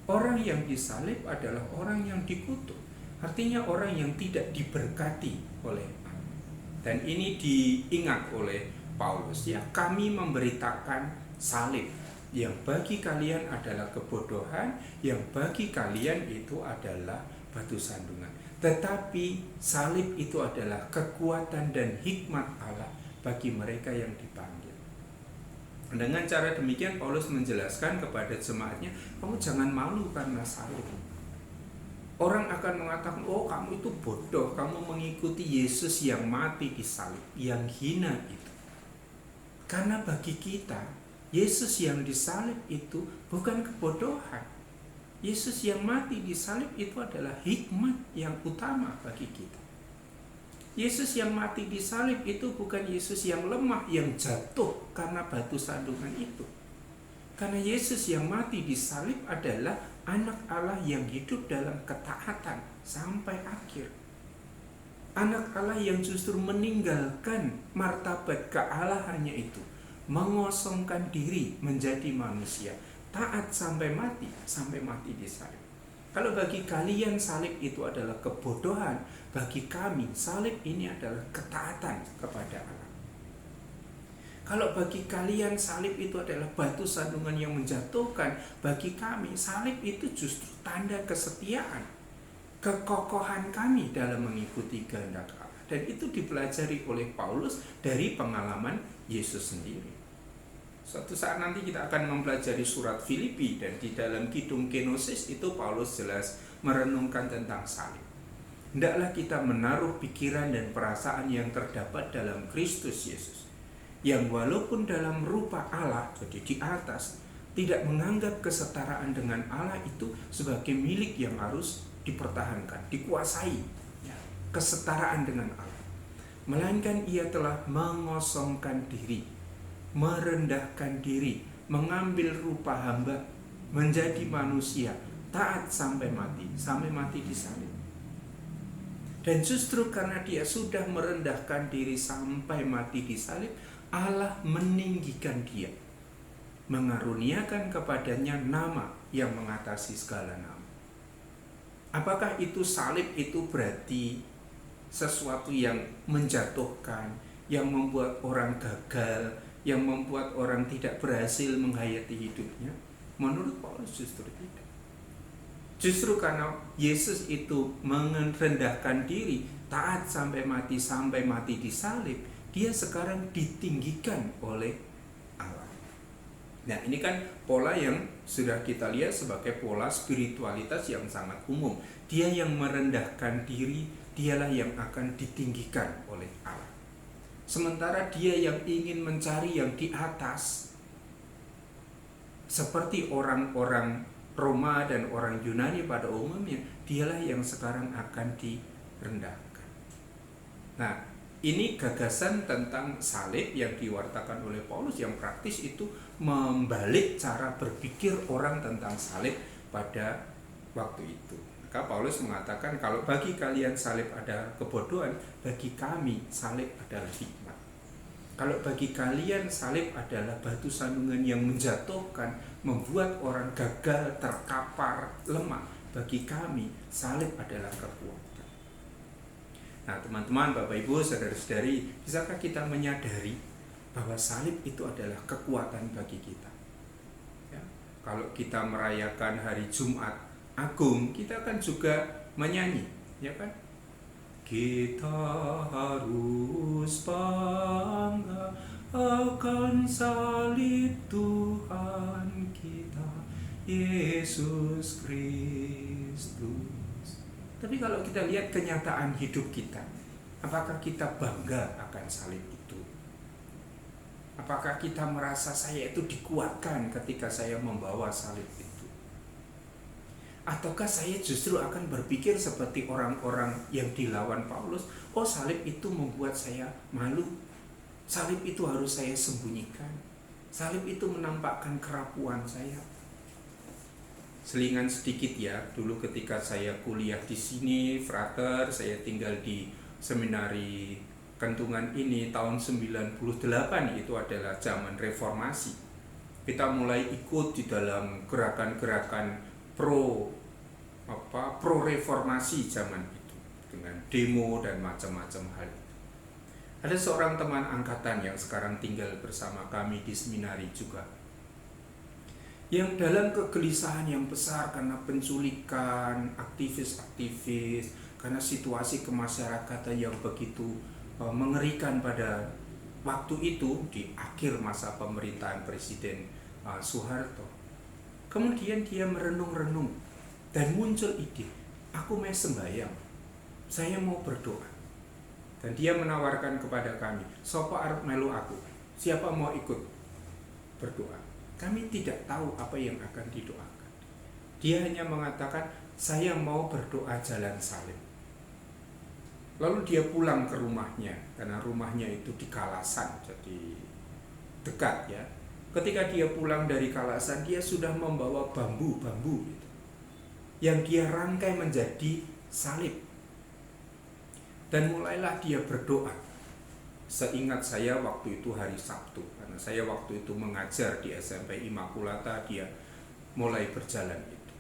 Orang yang disalib adalah orang yang dikutuk. Artinya orang yang tidak diberkati oleh Allah. Dan ini diingat oleh Paulus, ya, kami memberitakan salib yang bagi kalian adalah kebodohan, yang bagi kalian itu adalah batu sandungan. Tetapi salib itu adalah kekuatan dan hikmat Allah bagi mereka yang dipanggil. Dengan cara demikian Paulus menjelaskan kepada jemaatnya, kamu jangan malu karena salib. Orang akan mengatakan, oh kamu itu bodoh, kamu mengikuti Yesus yang mati di salib, yang hina itu. Karena bagi kita, Yesus yang disalib itu bukan kebodohan. Yesus yang mati di salib itu adalah hikmat yang utama bagi kita. Yesus yang mati di salib itu bukan Yesus yang lemah, yang jatuh karena batu sandungan itu. Karena Yesus yang mati di salib adalah anak Allah yang hidup dalam ketaatan sampai akhir. Anak Allah yang justru meninggalkan martabat kealahannya itu, mengosongkan diri menjadi manusia, taat sampai mati di salib. Kalau bagi kalian salib itu adalah kebodohan, bagi kami salib ini adalah ketaatan kepada Allah. Kalau bagi kalian salib itu adalah batu sandungan yang menjatuhkan, bagi kami salib itu justru tanda kesetiaan, kekokohan kami dalam mengikuti kehendak Allah. Dan itu dipelajari oleh Paulus dari pengalaman Yesus sendiri. Suatu saat nanti kita akan mempelajari surat Filipi, dan di dalam kidung kenosis itu Paulus jelas merenungkan tentang salib. Hendaklah kita menaruh pikiran dan perasaan yang terdapat dalam Kristus Yesus, yang walaupun dalam rupa Allah, jadi di atas, tidak menganggap kesetaraan dengan Allah itu sebagai milik yang harus dipertahankan, dikuasai, ya, kesetaraan dengan Allah. Melainkan ia telah mengosongkan diri, merendahkan diri, mengambil rupa hamba, menjadi manusia, taat sampai mati disalib. Dan justru karena dia sudah merendahkan diri sampai mati disalib, Allah meninggikan dia, mengaruniakan kepadanya nama yang mengatasi segala nama. Apakah itu salib itu berarti sesuatu yang menjatuhkan, yang membuat orang gagal, yang membuat orang tidak berhasil menghayati hidupnya? Menurut Paulus justru tidak. Justru karena Yesus itu merendahkan diri, taat sampai mati disalib, dia sekarang ditinggikan oleh Allah. Nah, ini kan pola yang sudah kita lihat sebagai pola spiritualitas yang sangat umum. Dia yang merendahkan diri, dialah yang akan ditinggikan oleh Allah. Sementara dia yang ingin mencari yang di atas, seperti orang-orang Roma dan orang Yunani pada umumnya, dialah yang sekarang akan direndahkan. Nah, ini gagasan tentang salib yang diwartakan oleh Paulus yang praktis itu membalik cara berpikir orang tentang salib pada waktu itu. Maka Paulus mengatakan, kalau bagi kalian salib adalah kebodohan, bagi kami salib adalah hikmat. Kalau bagi kalian salib adalah batu sandungan yang menjatuhkan, membuat orang gagal, terkapar, lemah, bagi kami salib adalah kekuatan. Nah, teman-teman, Bapak Ibu, saudara-saudari, bisakah kita menyadari bahwa salib itu adalah kekuatan bagi kita? Ya, kalau kita merayakan hari Jumat Agung, kita kan juga menyanyi, ya kan? Kita harus bangga akan salib Tuhan kita, Yesus Kristus. Tapi kalau kita lihat kenyataan hidup kita, apakah kita bangga akan salib itu? Apakah kita merasa saya itu dikuatkan ketika saya membawa salib itu? Ataukah saya justru akan berpikir seperti orang-orang yang dilawan Paulus, oh salib itu membuat saya malu, salib itu harus saya sembunyikan, salib itu menampakkan kerapuan saya. Selingan sedikit ya, dulu ketika saya kuliah di sini, frater, saya tinggal di seminari Kentungan ini tahun 98, itu adalah zaman reformasi. Kita mulai ikut di dalam gerakan-gerakan pro reformasi zaman itu, dengan demo dan macam-macam hal. Ada seorang teman angkatan yang sekarang tinggal bersama kami di seminari juga, yang dalam kegelisahan yang besar karena penculikan aktivis-aktivis, karena situasi kemasyarakatan yang begitu mengerikan pada waktu itu di akhir masa pemerintahan Presiden Soeharto. Kemudian dia merenung-renung dan muncul ide, aku mau sembahyang, saya mau berdoa. Dan dia menawarkan kepada kami, sopo arep melu aku, siapa mau ikut berdoa? Kami tidak tahu apa yang akan didoakan. Dia hanya mengatakan, saya mau berdoa jalan salib. Lalu dia pulang ke rumahnya, karena rumahnya itu di Kalasan, jadi dekat ya. Ketika dia pulang dari Kalasan, dia sudah membawa bambu-bambu gitu, yang dia rangkai menjadi salib. Dan mulailah dia berdoa. Seingat saya waktu itu hari Sabtu, karena saya waktu itu mengajar di SMP Immaculata, dia mulai berjalan itu.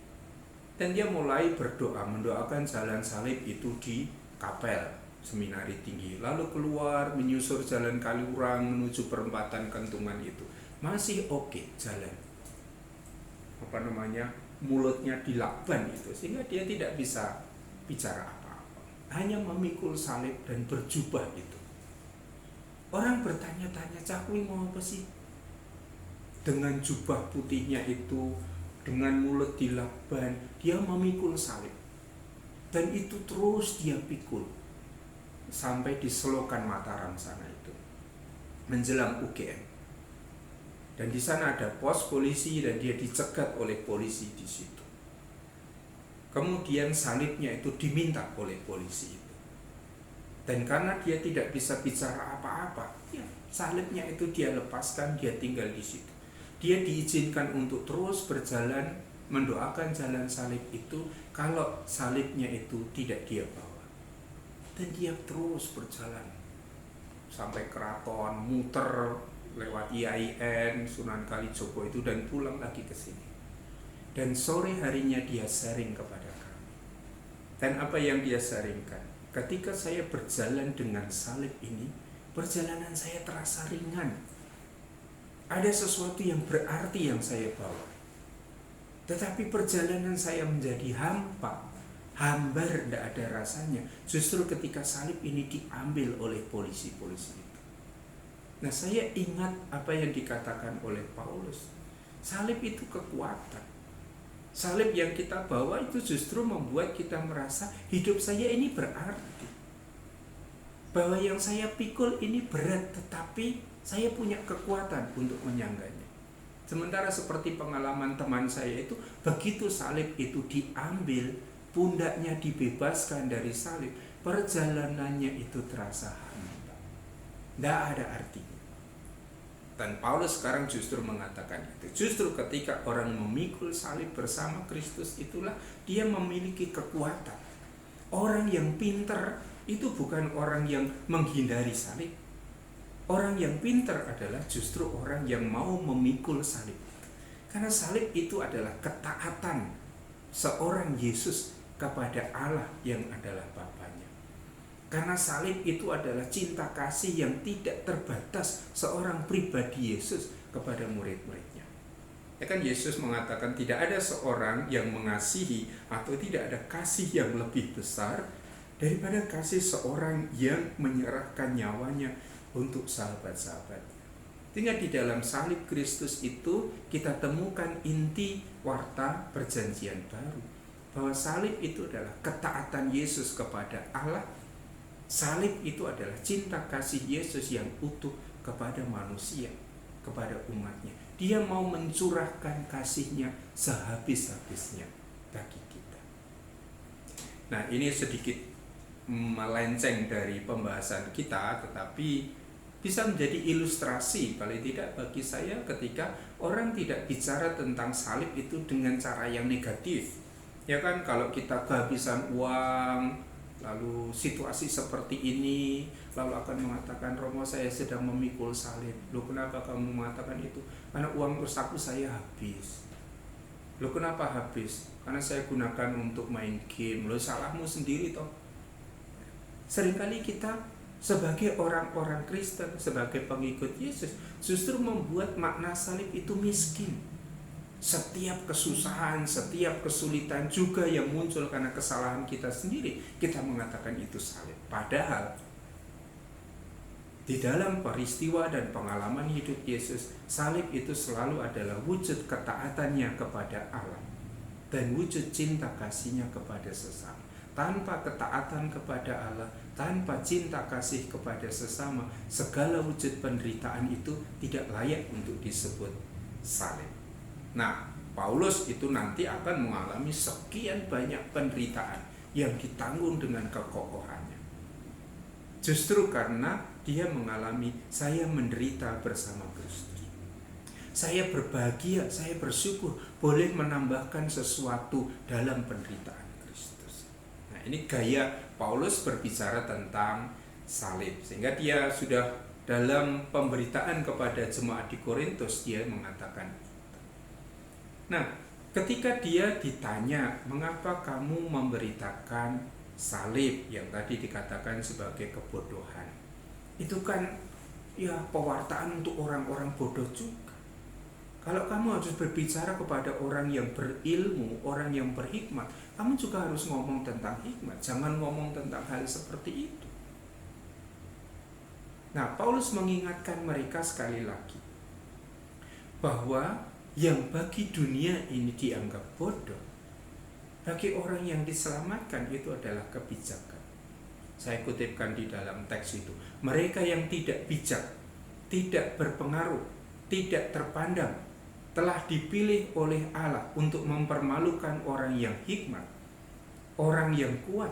Dan dia mulai berdoa, mendoakan jalan salib itu di kapel seminari tinggi. Lalu keluar, menyusur jalan Kaliurang menuju perempatan Kentungan itu. Masih oke jalan. Mulutnya dilakban itu, sehingga dia tidak bisa bicara apa-apa. Hanya memikul salib dan berjubah itu. Orang bertanya-tanya, Cakwi mau apa sih? Dengan jubah putihnya itu, dengan mulut dilakban, dia memikul salib. Dan itu terus dia pikul sampai di Selokan Mataram sana itu, menjelang UGM. Dan di sana ada pos polisi dan dia dicegat oleh polisi di situ. Kemudian salibnya itu diminta oleh polisi itu. Dan karena dia tidak bisa bicara apa-apa, ya, salibnya itu dia lepaskan, dia tinggal di situ. Dia diizinkan untuk terus berjalan, mendoakan jalan salib itu kalau salibnya itu tidak dia bawa. Dan dia terus berjalan sampai keraton, muter lewat IAIN, Sunan Kalijogo itu, dan pulang lagi ke sini. Dan sore harinya dia sharing kepada kami. Dan apa yang dia sharingkan? Ketika saya berjalan dengan salib ini, perjalanan saya terasa ringan. Ada sesuatu yang berarti yang saya bawa. Tetapi perjalanan saya menjadi hampa, hambar, tidak ada rasanya. Justru ketika salib ini diambil oleh polisi-polisi itu. Nah, saya ingat apa yang dikatakan oleh Paulus. Salib itu kekuatan. Salib yang kita bawa itu justru membuat kita merasa hidup saya ini berarti. Bahwa yang saya pikul ini berat, tetapi saya punya kekuatan untuk menyangganya. Sementara seperti pengalaman teman saya itu, begitu salib itu diambil, pundaknya dibebaskan dari salib, perjalanannya itu terasa hampa. Tidak ada artinya. Dan Paulus sekarang justru mengatakan itu. Justru ketika orang memikul salib bersama Kristus, itulah dia memiliki kekuatan. Orang yang pintar itu bukan orang yang menghindari salib. Orang yang pintar adalah justru orang yang mau memikul salib. Karena salib itu adalah ketaatan seorang Yesus kepada Allah yang adalah Bapanya. Karena salib itu adalah cinta kasih yang tidak terbatas seorang pribadi Yesus kepada murid-muridnya. Ya kan, Yesus mengatakan tidak ada seorang yang mengasihi atau tidak ada kasih yang lebih besar daripada kasih seorang yang menyerahkan nyawanya untuk sahabat-sahabatnya. Sehingga di dalam salib Kristus itu kita temukan inti warta perjanjian baru. Bahwa salib itu adalah ketaatan Yesus kepada Allah. Salib itu adalah cinta kasih Yesus yang utuh kepada manusia, kepada umatnya. Dia mau mencurahkan kasihnya sehabis-habisnya bagi kita. Nah, ini sedikit melenceng dari pembahasan kita, tetapi bisa menjadi ilustrasi paling tidak bagi saya ketika orang tidak bicara tentang salib itu dengan cara yang negatif. Ya kan, kalau kita kehabisan uang, lalu situasi seperti ini, lalu akan mengatakan, Romo, saya sedang memikul salib. Loh, kenapa kamu mengatakan itu? Karena uang saku saya habis. Loh, kenapa habis? Karena saya gunakan untuk main game. Loh, salahmu sendiri toh. Seringkali kita sebagai orang-orang Kristen, sebagai pengikut Yesus, justru membuat makna salib itu miskin. Setiap kesusahan, setiap kesulitan juga yang muncul karena kesalahan kita sendiri, kita mengatakan itu salib. Padahal di dalam peristiwa dan pengalaman hidup Yesus, salib itu selalu adalah wujud ketaatannya kepada Allah dan wujud cinta kasihnya kepada sesama. Tanpa ketaatan kepada Allah, tanpa cinta kasih kepada sesama, segala wujud penderitaan itu tidak layak untuk disebut salib. Nah, Paulus itu nanti akan mengalami sekian banyak penderitaan yang ditanggung dengan kekokohannya. Justru karena dia mengalami, saya menderita bersama Kristus. Saya berbahagia, saya bersyukur boleh menambahkan sesuatu dalam penderitaan Kristus. Nah, ini gaya Paulus berbicara tentang salib. Sehingga dia sudah dalam pemberitaan kepada jemaat di Korintus, dia mengatakan. Nah, ketika dia ditanya, mengapa kamu memberitakan salib yang tadi dikatakan sebagai kebodohan? Itu kan ya pewartaan untuk orang-orang bodoh juga. Kalau kamu harus berbicara kepada orang yang berilmu, orang yang berhikmat, kamu juga harus ngomong tentang hikmat. Jangan ngomong tentang hal seperti itu. Nah, Paulus mengingatkan mereka sekali lagi bahwa yang bagi dunia ini dianggap bodoh, bagi orang yang diselamatkan itu adalah kebijakan. Saya kutipkan di dalam teks itu, mereka yang tidak bijak, tidak berpengaruh, tidak terpandang, telah dipilih oleh Allah untuk mempermalukan orang yang hikmat, orang yang kuat,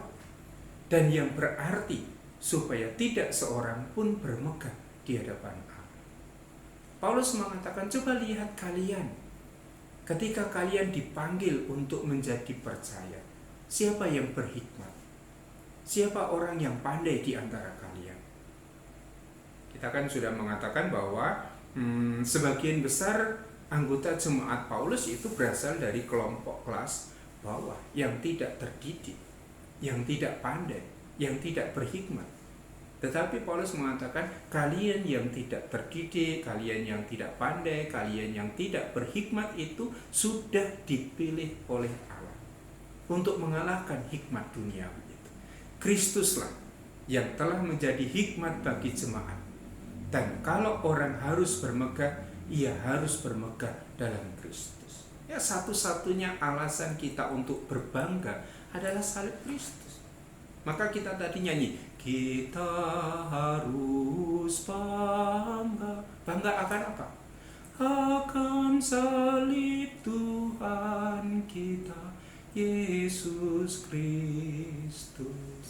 dan yang berarti, supaya tidak seorang pun bermegah di hadapan Allah. Paulus mengatakan, coba lihat kalian, ketika kalian dipanggil untuk menjadi percaya, siapa yang berhikmat? Siapa orang yang pandai di antara kalian? Kita kan sudah mengatakan bahwa sebagian besar anggota jemaat Paulus itu berasal dari kelompok kelas bawah yang tidak terdidik, yang tidak pandai, yang tidak berhikmat. Tetapi Paulus mengatakan, kalian yang tidak terdidik, kalian yang tidak pandai, kalian yang tidak berhikmat itu sudah dipilih oleh Allah untuk mengalahkan hikmat dunia. Kristuslah yang telah menjadi hikmat bagi jemaat. Dan kalau orang harus bermegah, ia harus bermegah dalam Kristus. Ya, satu-satunya alasan kita untuk berbangga adalah salib Kristus. Maka kita tadi nyanyi, kita harus bangga. Bangga akan apa? Akan salib Tuhan kita, Yesus Kristus.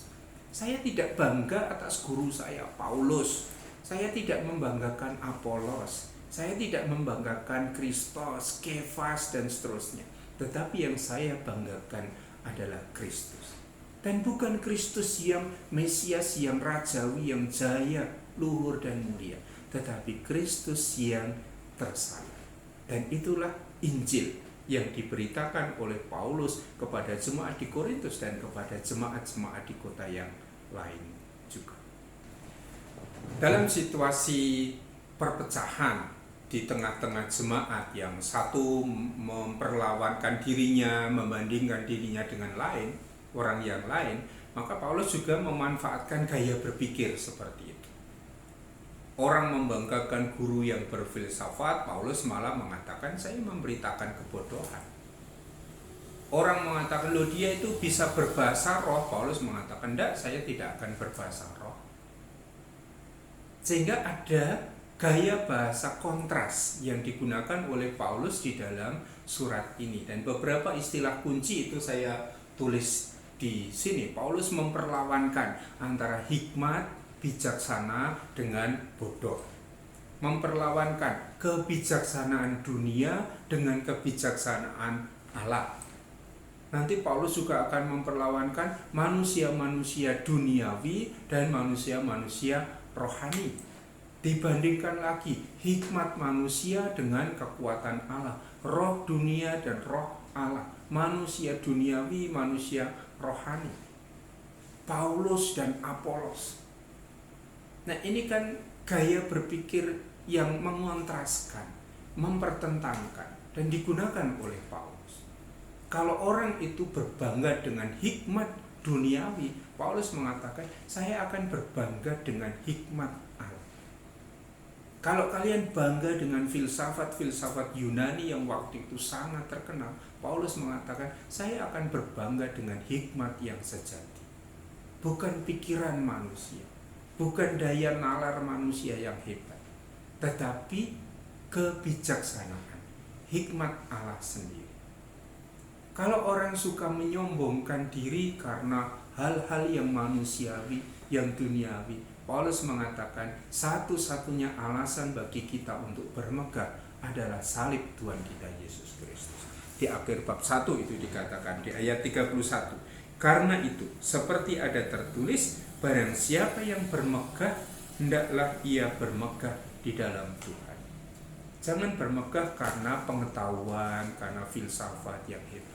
Saya tidak bangga atas guru saya Paulus. Saya tidak membanggakan Apolos. Saya tidak membanggakan Kristus, Kefas, dan seterusnya. Tetapi yang saya banggakan adalah Kristus. Dan bukan Kristus yang Mesias, yang Rajawi, yang jaya, luhur, dan mulia. Tetapi Kristus yang tersalib. Dan itulah Injil yang diberitakan oleh Paulus kepada jemaat di Korintus dan kepada jemaat-jemaat di kota yang lain juga. Dalam situasi perpecahan di tengah-tengah jemaat yang satu memperlawankan dirinya, membandingkan dirinya dengan orang yang lain, maka Paulus juga memanfaatkan gaya berpikir seperti itu. Orang membanggakan guru yang berfilsafat, Paulus malah mengatakan, saya memberitakan kebodohan. Orang mengatakan, loh dia itu bisa berbahasa roh, Paulus mengatakan, enggak, saya tidak akan berbahasa roh. Sehingga ada gaya bahasa kontras yang digunakan oleh Paulus di dalam surat ini. Dan beberapa istilah kunci itu saya tulis di sini. Paulus memperlawankan antara hikmat, bijaksana dengan bodoh. Memperlawankan kebijaksanaan dunia dengan kebijaksanaan Allah. Nanti Paulus juga akan memperlawankan manusia-manusia duniawi dan manusia-manusia rohani. Dibandingkan lagi hikmat manusia dengan kekuatan Allah, roh dunia dan roh Allah, manusia duniawi, manusia rohani, Paulus dan Apolos. Nah, ini kan gaya berpikir yang mengontraskan, mempertentangkan, dan digunakan oleh Paulus. Kalau orang itu berbangga dengan hikmat duniawi, Paulus mengatakan, saya akan berbangga dengan hikmat Allah. Kalau kalian bangga dengan filsafat-filsafat Yunani yang waktu itu sangat terkenal, Paulus mengatakan, saya akan berbangga dengan hikmat yang sejati. Bukan pikiran manusia, bukan daya nalar manusia yang hebat, tetapi kebijaksanaan, hikmat Allah sendiri. Kalau orang suka menyombongkan diri karena hal-hal yang manusiawi, yang duniawi, Paulus mengatakan satu-satunya alasan bagi kita untuk bermegah adalah salib Tuhan kita Yesus Kristus. Di akhir bab 1 itu dikatakan di ayat 31. Karena itu, seperti ada tertulis, barang siapa yang bermegah, hendaklah ia bermegah di dalam Tuhan. Jangan bermegah karena pengetahuan, karena filsafat yang hebat.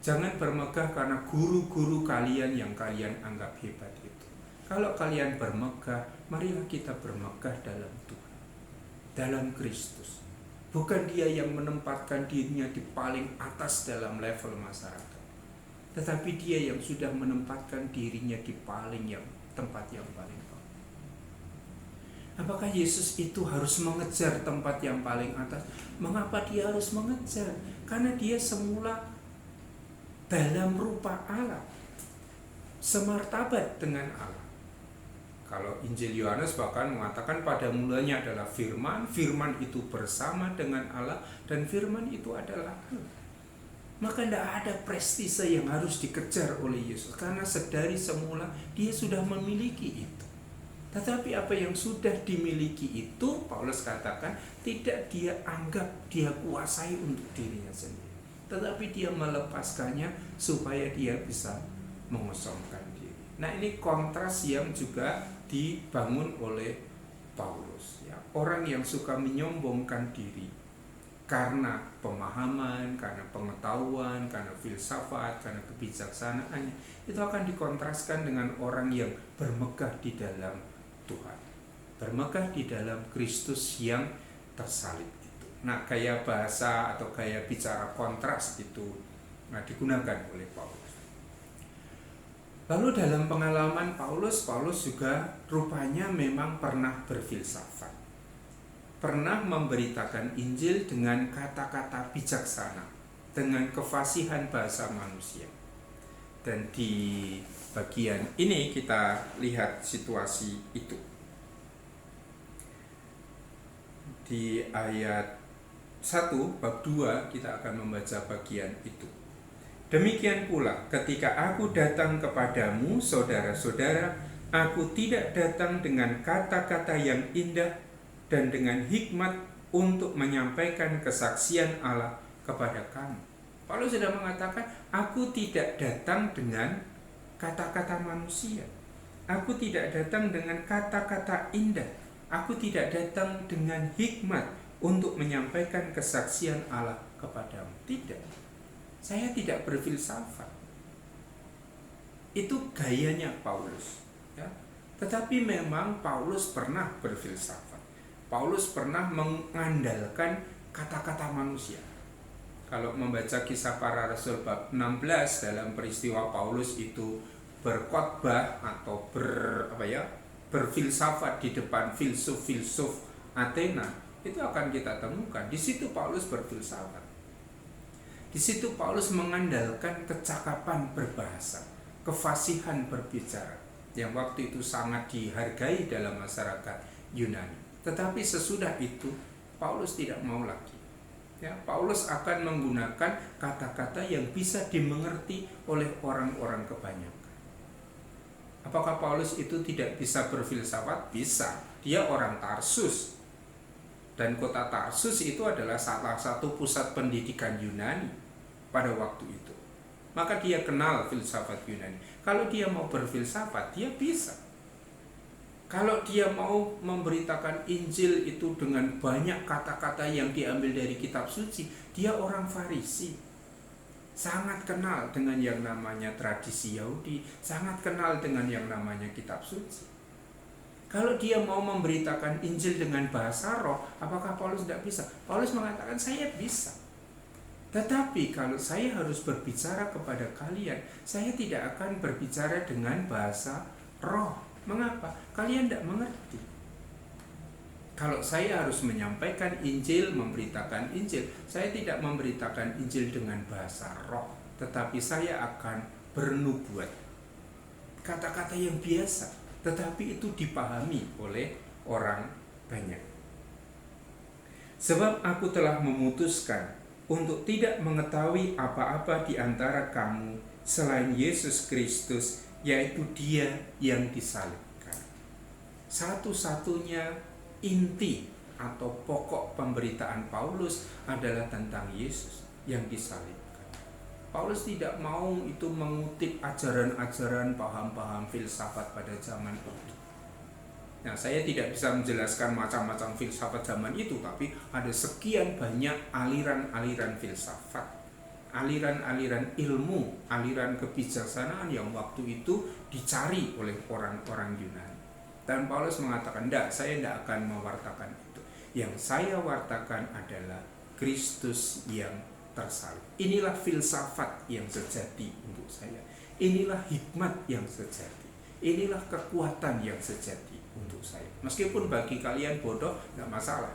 Jangan bermegah karena guru-guru kalian yang kalian anggap hebat itu. Kalau kalian bermegah, marilah kita bermegah dalam Tuhan, dalam Kristus. Bukan dia yang menempatkan dirinya di paling atas dalam level masyarakat, tetapi dia yang sudah menempatkan dirinya di tempat yang paling bawah. Apakah Yesus itu harus mengejar tempat yang paling atas? Mengapa dia harus mengejar? Karena dia semula dalam rupa Allah, semartabat dengan Allah. Kalau Injil Yohanes bahkan mengatakan pada mulanya adalah firman, firman itu bersama dengan Allah, dan firman itu adalah Allah. Maka tidak ada prestise yang harus dikejar oleh Yesus, karena sedari semula dia sudah memiliki itu. Tetapi apa yang sudah dimiliki itu, Paulus katakan, tidak dia anggap dia kuasai untuk dirinya sendiri, tetapi dia melepaskannya supaya dia bisa mengosongkan diri. Nah, ini kontras yang juga dibangun oleh Paulus, ya. Orang yang suka menyombongkan diri karena pemahaman, karena pengetahuan, karena filsafat, karena kebijaksanaannya, itu akan dikontraskan dengan orang yang bermegah di dalam Tuhan, bermegah di dalam Kristus yang tersalib itu. Nah, gaya bahasa atau gaya bicara kontras itu digunakan oleh Paulus. Lalu dalam pengalaman Paulus juga rupanya memang pernah berfilsafat, pernah memberitakan Injil dengan kata-kata bijaksana, dengan kefasihan bahasa manusia. Dan di bagian ini kita lihat situasi itu. Di ayat 1 bab 2 kita akan membaca bagian itu. Demikian pula ketika aku datang kepadamu, saudara-saudara, aku tidak datang dengan kata-kata yang indah dan dengan hikmat untuk menyampaikan kesaksian Allah kepada kamu. Paulus sudah mengatakan, aku tidak datang dengan kata-kata manusia. Aku tidak datang dengan kata-kata indah. Aku tidak datang dengan hikmat untuk menyampaikan kesaksian Allah kepadamu. Tidak. Saya tidak berfilsafat. Itu gayanya Paulus, ya. Tetapi memang Paulus pernah berfilsafat. Paulus pernah mengandalkan kata-kata manusia. Kalau membaca Kisah Para Rasul bab 16, dalam peristiwa Paulus itu berkhotbah atau berfilsafat di depan filsuf-filsuf Athena, itu akan kita temukan di situ Paulus berfilsafat. Di situ Paulus mengandalkan kecakapan berbahasa, kefasihan berbicara, yang waktu itu sangat dihargai dalam masyarakat Yunani. Tetapi sesudah itu Paulus tidak mau lagi. Ya, Paulus akan menggunakan kata-kata yang bisa dimengerti oleh orang-orang kebanyakan. Apakah Paulus itu tidak bisa berfilsafat? Bisa. Dia orang Tarsus. Dan kota Tarsus itu adalah salah satu pusat pendidikan Yunani pada waktu itu. Maka dia kenal filsafat Yunani. Kalau dia mau berfilsafat, dia bisa. Kalau dia mau memberitakan Injil itu dengan banyak kata-kata yang diambil dari kitab suci, dia orang Farisi. Sangat kenal dengan yang namanya tradisi Yahudi, sangat kenal dengan yang namanya kitab suci. Kalau dia mau memberitakan Injil dengan bahasa roh, apakah Paulus tidak bisa? Paulus mengatakan, saya bisa. Tetapi kalau saya harus berbicara kepada kalian, saya tidak akan berbicara dengan bahasa roh. Mengapa? Kalian tidak mengerti. Kalau saya harus menyampaikan Injil, memberitakan Injil, saya tidak memberitakan Injil dengan bahasa roh, tetapi saya akan bernubuat. Kata-kata yang biasa, tetapi itu dipahami oleh orang banyak. Sebab aku telah memutuskan untuk tidak mengetahui apa-apa di antara kamu selain Yesus Kristus, yaitu Dia yang disalibkan. Satu-satunya inti atau pokok pemberitaan Paulus adalah tentang Yesus yang disalibkan. Paulus tidak mau itu mengutip ajaran-ajaran, paham-paham filsafat pada zaman itu. Nah, saya tidak bisa menjelaskan macam-macam filsafat zaman itu, tapi ada sekian banyak aliran-aliran filsafat, aliran-aliran ilmu, aliran kebijaksanaan yang waktu itu dicari oleh orang-orang Yunani. Dan Paulus mengatakan, tidak, saya tidak akan mewartakan itu. Yang saya wartakan adalah Kristus yang tersalib. Inilah filsafat yang sejati untuk saya. Inilah hikmat yang sejati. Inilah kekuatan yang sejati untuk saya. Meskipun bagi kalian bodoh, tidak masalah.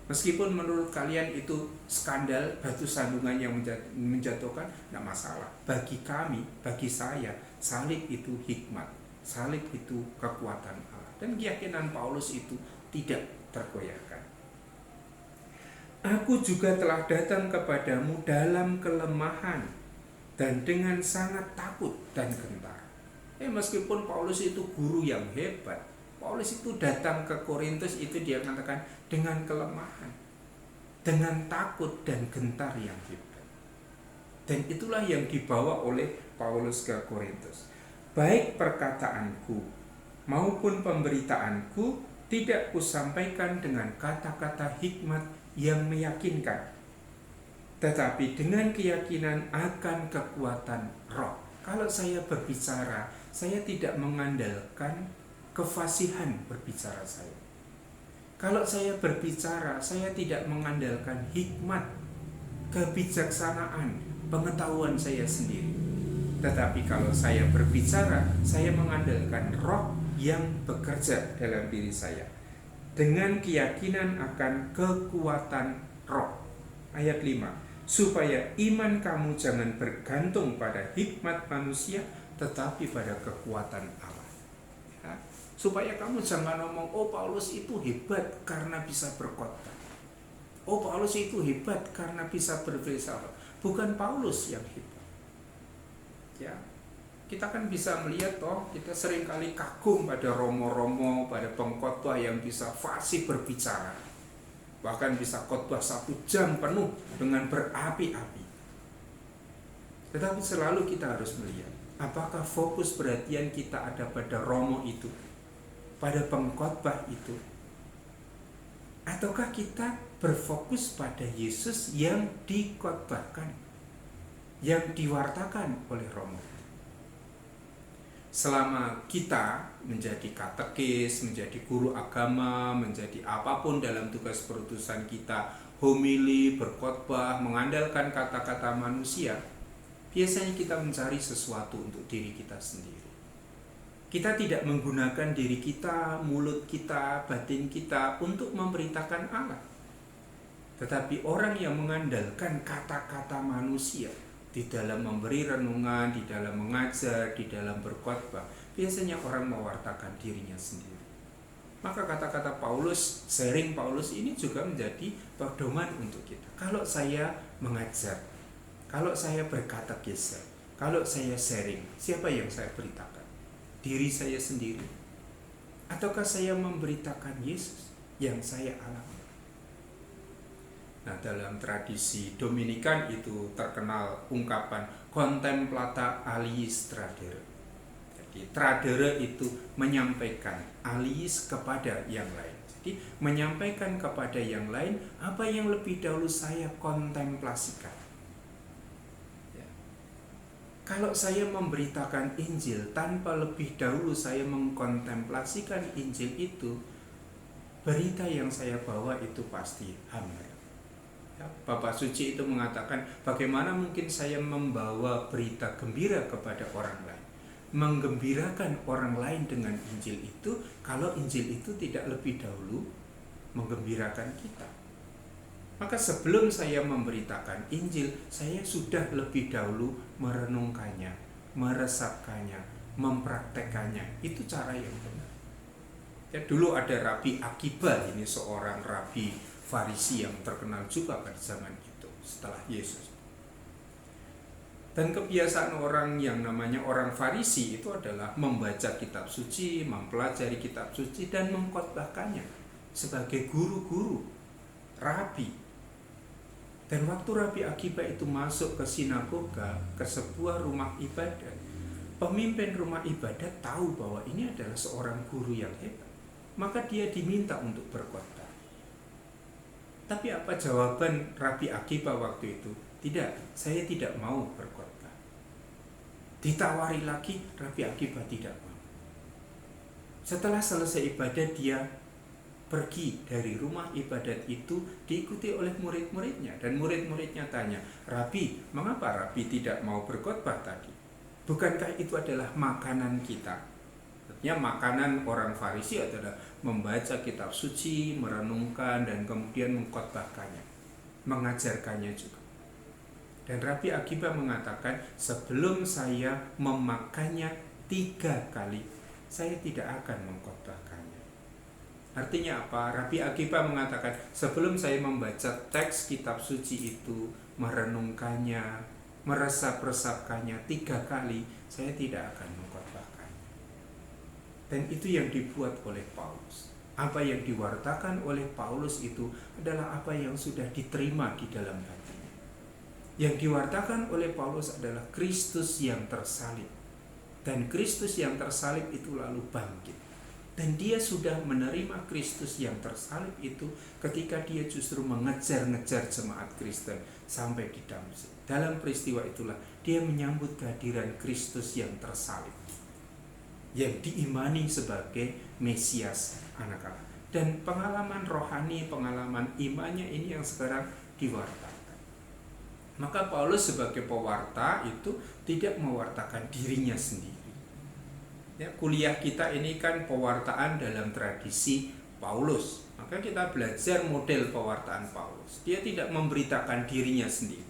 Meskipun menurut kalian itu skandal, batu sandungan yang menjatuhkan, tidak masalah. Bagi kami, bagi saya, salib itu hikmat. salib itu kekuatan Allah. Dan keyakinan Paulus itu tidak tergoyahkan. Aku juga telah datang kepadamu dalam kelemahan dan dengan sangat takut dan gentar. Meskipun Paulus itu guru yang hebat, Paulus itu datang ke Korintus itu dia katakan dengan kelemahan, dengan takut dan gentar yang hebat. Dan itulah yang dibawa oleh Paulus ke Korintus. Baik perkataanku maupun pemberitaanku tidak kusampaikan dengan kata-kata hikmat yang meyakinkan, tetapi dengan keyakinan akan kekuatan roh. Kalau saya berbicara, saya tidak mengandalkan kefasihan berbicara saya. Kalau saya berbicara, saya tidak mengandalkan hikmat, kebijaksanaan, pengetahuan saya sendiri. Tetapi kalau saya berbicara, saya mengandalkan roh yang bekerja dalam diri saya, dengan keyakinan akan kekuatan roh. Ayat 5, supaya iman kamu jangan bergantung pada hikmat manusia, tetapi pada kekuatan Allah. Ya, supaya kamu jangan ngomong, oh Paulus itu hebat karena bisa berkhotbah, oh Paulus itu hebat karena bisa berfilsafat. Bukan Paulus yang hebat. Ya, kita kan bisa melihat kita seringkali kagum pada romo-romo, pada pengkhotbah yang bisa fasih berbicara, bahkan bisa khotbah 1 jam penuh dengan berapi-api. Tetapi selalu kita harus melihat, apakah fokus perhatian kita ada pada romo itu, pada pengkhotbah itu, ataukah kita berfokus pada Yesus yang dikhotbahkan, yang diwartakan oleh romo. Selama kita menjadi katekis, menjadi guru agama, menjadi apapun dalam tugas perutusan kita, homili, berkhotbah, mengandalkan kata-kata manusia, biasanya kita mencari sesuatu untuk diri kita sendiri. Kita tidak menggunakan diri kita, mulut kita, batin kita untuk memberitakan Allah. Tetapi orang yang mengandalkan kata-kata manusia di dalam memberi renungan, di dalam mengajar, di dalam berkhotbah, biasanya orang mewartakan dirinya sendiri. Maka kata-kata Paulus, sharing Paulus ini juga menjadi pedoman untuk kita. Kalau saya mengajar, kalau saya berkatekese, kalau saya sharing, siapa yang saya beritakan? Diri saya sendiri? Ataukah saya memberitakan Yesus yang saya alami? Nah, dalam tradisi Dominikan itu terkenal ungkapan contemplata aliis tradere. Jadi tradere itu menyampaikan, aliis kepada yang lain. Jadi menyampaikan kepada yang lain apa yang lebih dahulu saya kontemplasikan. Ya. Kalau saya memberitakan Injil tanpa lebih dahulu saya mengkontemplasikan Injil itu, berita yang saya bawa itu pasti hambar. Bapak Suci itu mengatakan, bagaimana mungkin saya membawa berita gembira kepada orang lain, menggembirakan orang lain dengan Injil itu, kalau Injil itu tidak lebih dahulu menggembirakan kita. Maka sebelum saya memberitakan Injil, saya sudah lebih dahulu merenungkannya, meresapkannya, mempraktekannya. Itu cara yang benar. Ya, dulu ada Rabi Akiba, ini seorang rabi Farisi yang terkenal juga pada zaman itu setelah Yesus. Dan kebiasaan orang yang namanya orang Farisi itu adalah membaca kitab suci, mempelajari kitab suci, dan mengkhotbahkannya sebagai guru-guru, rabi. Dan waktu Rabi Akiba itu masuk ke sinagoga, ke sebuah rumah ibadat, pemimpin rumah ibadat tahu bahwa ini adalah seorang guru yang hebat, maka dia diminta untuk berkhotbah. Tapi apa jawaban Rabi Akiba waktu itu? Tidak, saya tidak mau berkhotbah. Ditawari lagi, Rabi Akiba tidak mau. Setelah selesai ibadat, dia pergi dari rumah ibadat itu diikuti oleh murid-muridnya. Dan murid-muridnya tanya, Rabi, mengapa Rabi tidak mau berkhotbah tadi? Bukankah itu adalah makanan kita? Artinya makanan orang Farisi adalah membaca kitab suci, merenungkan, dan kemudian mengkhotbahkannya, mengajarkannya juga. Dan Rabi Akiba mengatakan, sebelum saya memakannya 3 kali, saya tidak akan mengkhotbahkannya. Artinya apa? Rabi Akiba mengatakan, sebelum saya membaca teks kitab suci itu, merenungkannya, meresap-resapkannya 3 kali, saya tidak akan mengkhotbahkannya. Dan itu yang dibuat oleh Paulus. Apa yang diwartakan oleh Paulus itu adalah apa yang sudah diterima di dalam hatinya. Yang diwartakan oleh Paulus adalah Kristus yang tersalib. Dan Kristus yang tersalib itu lalu bangkit. Dan dia sudah menerima Kristus yang tersalib itu ketika dia justru mengejar-ngejar jemaat Kristen sampai di Damsyik. Dalam peristiwa itulah dia menyambut kehadiran Kristus yang tersalib, yang diimani sebagai Mesias, anak Allah. Dan pengalaman rohani, pengalaman imannya ini yang sekarang diwartakan. Maka Paulus sebagai pewarta itu tidak mewartakan dirinya sendiri. Ya, kuliah kita ini kan pewartaan dalam tradisi Paulus. Maka kita belajar model pewartaan Paulus. Dia tidak memberitakan dirinya sendiri.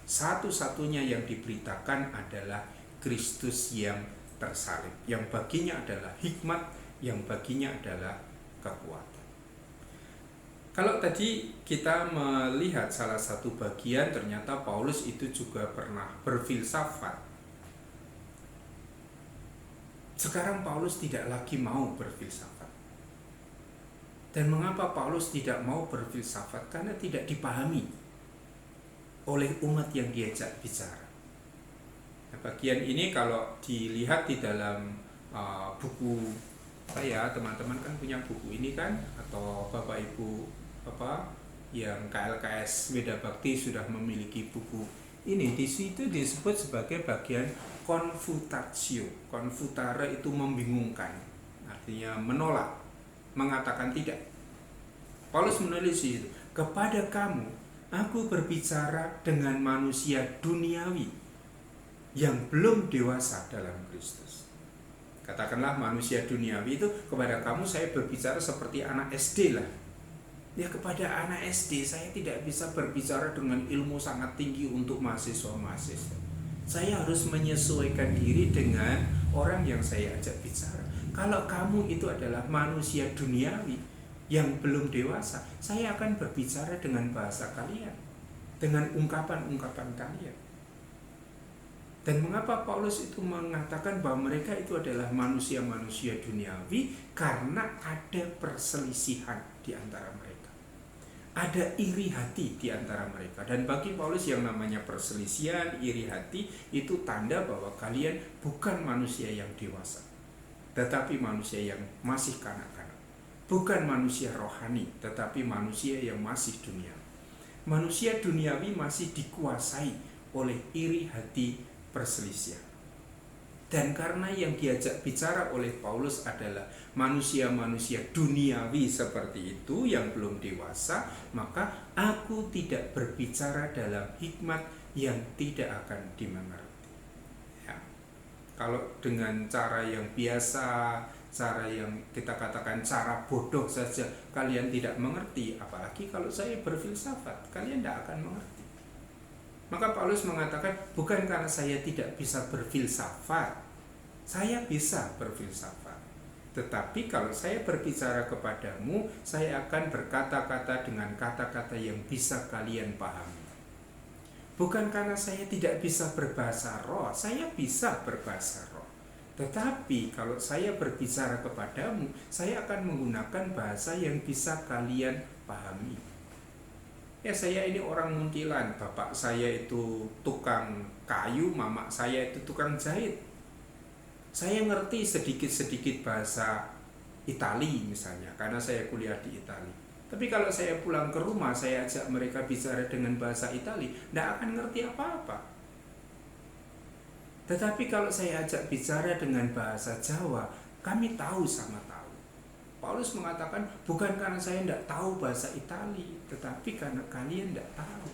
Satu-satunya yang diberitakan adalah Kristus yang tersalib, yang baginya adalah hikmat, yang baginya adalah kekuatan. Kalau tadi kita melihat salah satu bagian, ternyata Paulus itu juga pernah berfilsafat. Sekarang Paulus tidak lagi mau berfilsafat. Dan mengapa Paulus tidak mau berfilsafat? Karena tidak dipahami oleh umat yang diajak bicara. Nah, bagian ini kalau dilihat di dalam buku saya, teman-teman kan punya buku ini kan, atau Bapak Ibu yang KLKS Weda Bakti sudah memiliki buku ini. Di situ disebut sebagai bagian confutatio. Confutare itu membingungkan, artinya menolak, mengatakan tidak. Paulus menulis di situ, kepada kamu aku berbicara dengan manusia duniawi yang belum dewasa dalam Kristus. Katakanlah manusia duniawi itu, kepada kamu saya berbicara seperti anak SD lah. Ya, kepada anak SD saya tidak bisa berbicara dengan ilmu sangat tinggi untuk mahasiswa-mahasiswa. Saya harus menyesuaikan diri dengan orang yang saya ajak bicara. Kalau kamu itu adalah manusia duniawi yang belum dewasa, saya akan berbicara dengan bahasa kalian, dengan ungkapan-ungkapan kalian. Dan mengapa Paulus itu mengatakan bahwa mereka itu adalah manusia-manusia duniawi? Karena ada perselisihan di antara mereka. Ada iri hati di antara mereka. Dan bagi Paulus yang namanya perselisihan, iri hati, itu tanda bahwa kalian bukan manusia yang dewasa, tetapi manusia yang masih kanak-kanak. Bukan manusia rohani, tetapi manusia yang masih duniawi. Manusia duniawi masih dikuasai oleh iri hati, perselisihan. Dan karena yang diajak bicara oleh Paulus adalah manusia-manusia duniawi seperti itu yang belum dewasa, maka aku tidak berbicara dalam hikmat yang tidak akan dimengerti. Ya. Kalau dengan cara yang biasa, cara yang kita katakan cara bodoh saja kalian tidak mengerti, apalagi kalau saya berfilsafat, kalian tidak akan mengerti. Maka Paulus mengatakan, bukan karena saya tidak bisa berfilsafat, saya bisa berfilsafat. Tetapi kalau saya berbicara kepadamu, saya akan berkata-kata dengan kata-kata yang bisa kalian pahami. Bukan karena saya tidak bisa berbahasa roh, saya bisa berbahasa roh. Tetapi kalau saya berbicara kepadamu, saya akan menggunakan bahasa yang bisa kalian pahami. Ya, saya ini orang Muntilan, bapak saya itu tukang kayu, mama saya itu tukang jahit. Saya ngerti sedikit-sedikit bahasa Itali misalnya, karena saya kuliah di Itali. Tapi kalau saya pulang ke rumah, saya ajak mereka bicara dengan bahasa Itali, tidak akan ngerti apa-apa. Tetapi kalau saya ajak bicara dengan bahasa Jawa, kami tahu sama tahu. Paulus mengatakan, bukan karena saya tidak tahu bahasa Itali, tetapi karena kalian tidak tahu.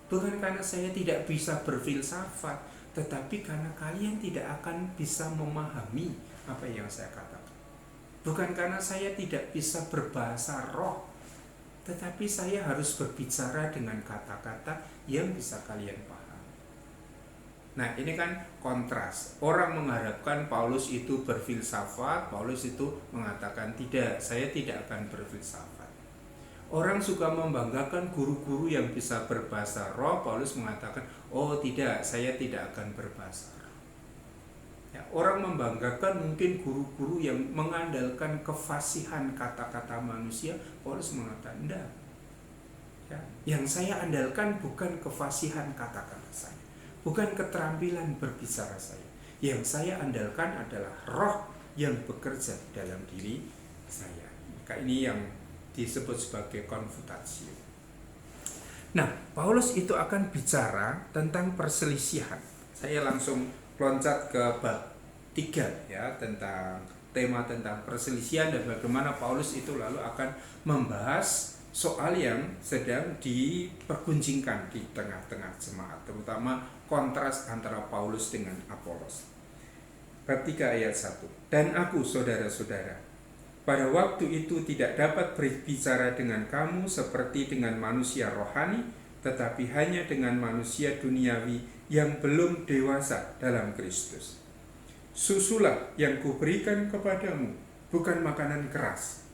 Bukan karena saya tidak bisa berfilsafat, tetapi karena kalian tidak akan bisa memahami apa yang saya katakan. Bukan karena saya tidak bisa berbahasa roh, tetapi saya harus berbicara dengan kata-kata yang bisa kalian paham. Nah, ini kan kontras. Orang mengharapkan Paulus itu berfilsafat, Paulus itu mengatakan tidak, saya tidak akan berfilsafat. Orang suka membanggakan guru-guru yang bisa berbahasa roh, Paulus mengatakan, oh tidak, saya tidak akan berbahasa roh. Ya, orang membanggakan mungkin guru-guru yang mengandalkan kefasihan kata-kata manusia, Paulus mengatakan, enggak. Ya, yang saya andalkan bukan kefasihan kata-kata saya, bukan keterampilan berbicara saya. Yang saya andalkan adalah roh yang bekerja dalam diri saya. Maka ini yang disebut sebagai konfutatio. Nah, Paulus itu akan bicara tentang perselisihan. Saya langsung loncat ke bab 3 ya, tentang tema tentang perselisihan dan bagaimana Paulus itu lalu akan membahas soal yang sedang diperguncingkan di tengah-tengah jemaat, terutama kontras antara Paulus dengan Apolos. Bab 3 ayat 1. Dan aku, saudara-saudara, pada waktu itu tidak dapat berbicara dengan kamu seperti dengan manusia rohani, tetapi hanya dengan manusia duniawi yang belum dewasa dalam Kristus. Susulah yang kuberikan kepadamu, bukan makanan keras.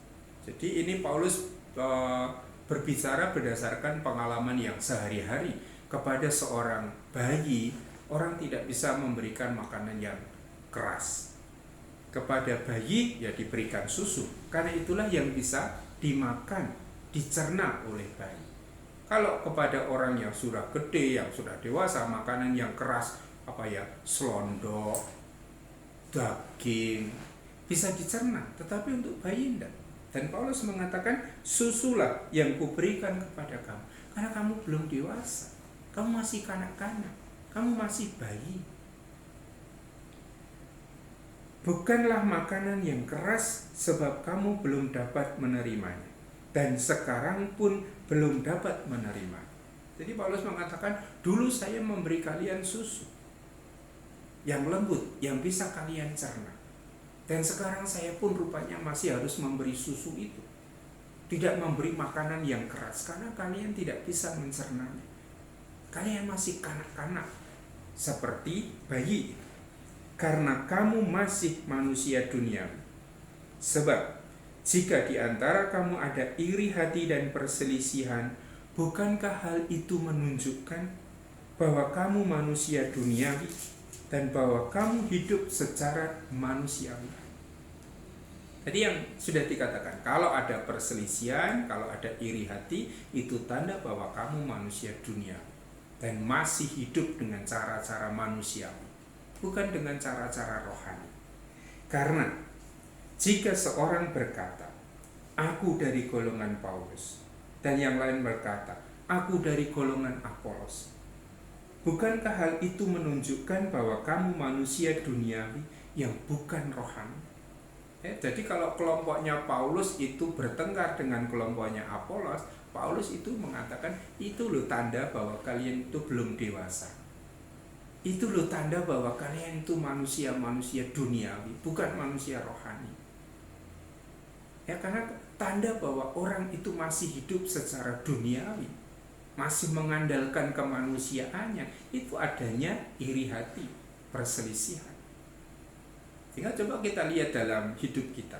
Jadi ini Paulus berbicara berdasarkan pengalaman yang sehari-hari. Kepada seorang bayi, orang tidak bisa memberikan makanan yang keras. Kepada bayi ya diberikan susu, karena itulah yang bisa dimakan, dicerna oleh bayi. Kalau kepada orang yang sudah gede, yang sudah dewasa, makanan yang keras, selondok, daging, bisa dicerna, tetapi untuk bayi tidak. Dan Paulus mengatakan, susulah yang kuberikan kepada kamu, karena kamu belum dewasa, kamu masih kanak-kanak, kamu masih bayi. Bukanlah makanan yang keras, sebab kamu belum dapat menerimanya, dan sekarang pun belum dapat menerima. Jadi Paulus mengatakan, dulu saya memberi kalian susu yang lembut, yang bisa kalian cerna, dan sekarang saya pun rupanya masih harus memberi susu itu, tidak memberi makanan yang keras, karena kalian tidak bisa mencernanya. Kalian masih kanak-kanak seperti bayi, karena kamu masih manusia duniawi. Sebab jika di antara kamu ada iri hati dan perselisihan, bukankah hal itu menunjukkan bahwa kamu manusia duniawi dan bahwa kamu hidup secara manusiawi? Jadi yang sudah dikatakan, kalau ada perselisihan, kalau ada iri hati, itu tanda bahwa kamu manusia dunia dan masih hidup dengan cara-cara manusiawi, bukan dengan cara-cara rohani. Karena jika seorang berkata, aku dari golongan Paulus, dan yang lain berkata, aku dari golongan Apolos, bukankah hal itu menunjukkan bahwa kamu manusia duniawi yang bukan rohani? Jadi kalau kelompoknya Paulus itu bertengkar dengan kelompoknya Apolos, Paulus itu mengatakan, itu loh tanda bahwa kalian itu belum dewasa. Itu loh tanda bahwa kalian itu manusia-manusia duniawi, bukan manusia rohani. Ya, karena tanda bahwa orang itu masih hidup secara duniawi, masih mengandalkan kemanusiaannya, itu adanya iri hati, perselisihan. Sehingga coba kita lihat dalam hidup kita,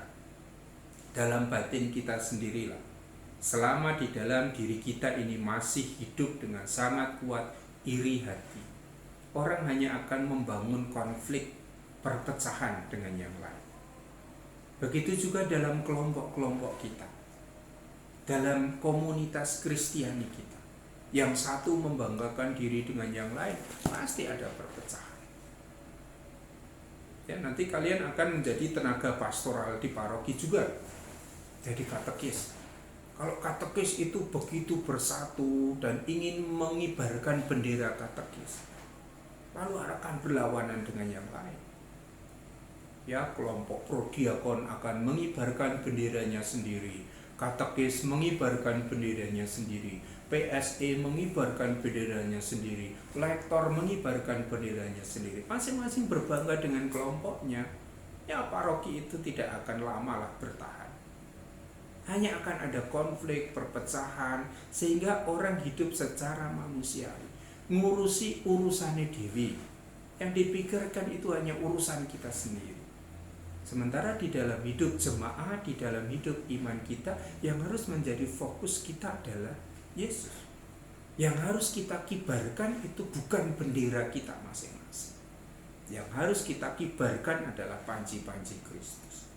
dalam batin kita sendirilah. Selama di dalam diri kita ini masih hidup dengan sangat kuat iri hati, orang hanya akan membangun konflik, perpecahan dengan yang lain. Begitu juga dalam kelompok-kelompok kita, dalam komunitas Kristiani kita. Yang satu membanggakan diri dengan yang lain, pasti ada perpecahan. Ya, nanti kalian akan menjadi tenaga pastoral di paroki juga, jadi katekis. Kalau katekis itu begitu bersatu dan ingin mengibarkan bendera katekis, lalu akan berlawanan dengan yang lain. Ya, kelompok prodiakon akan mengibarkan benderanya sendiri, katekis mengibarkan benderanya sendiri, PSE mengibarkan benderanya sendiri, lektor mengibarkan benderanya sendiri. Masing-masing berbangga dengan kelompoknya. Ya, paroki itu tidak akan lamalah bertahan. Hanya akan ada konflik, perpecahan, sehingga orang hidup secara manusiawi, ngurusi urusannya dewi, Yang dipikirkan itu hanya urusan kita sendiri. Sementara di dalam hidup jemaat, di dalam hidup iman kita, yang harus menjadi fokus kita adalah Yesus. Yang harus kita kibarkan itu bukan bendera kita masing-masing. Yang harus kita kibarkan adalah panji-panji Kristus.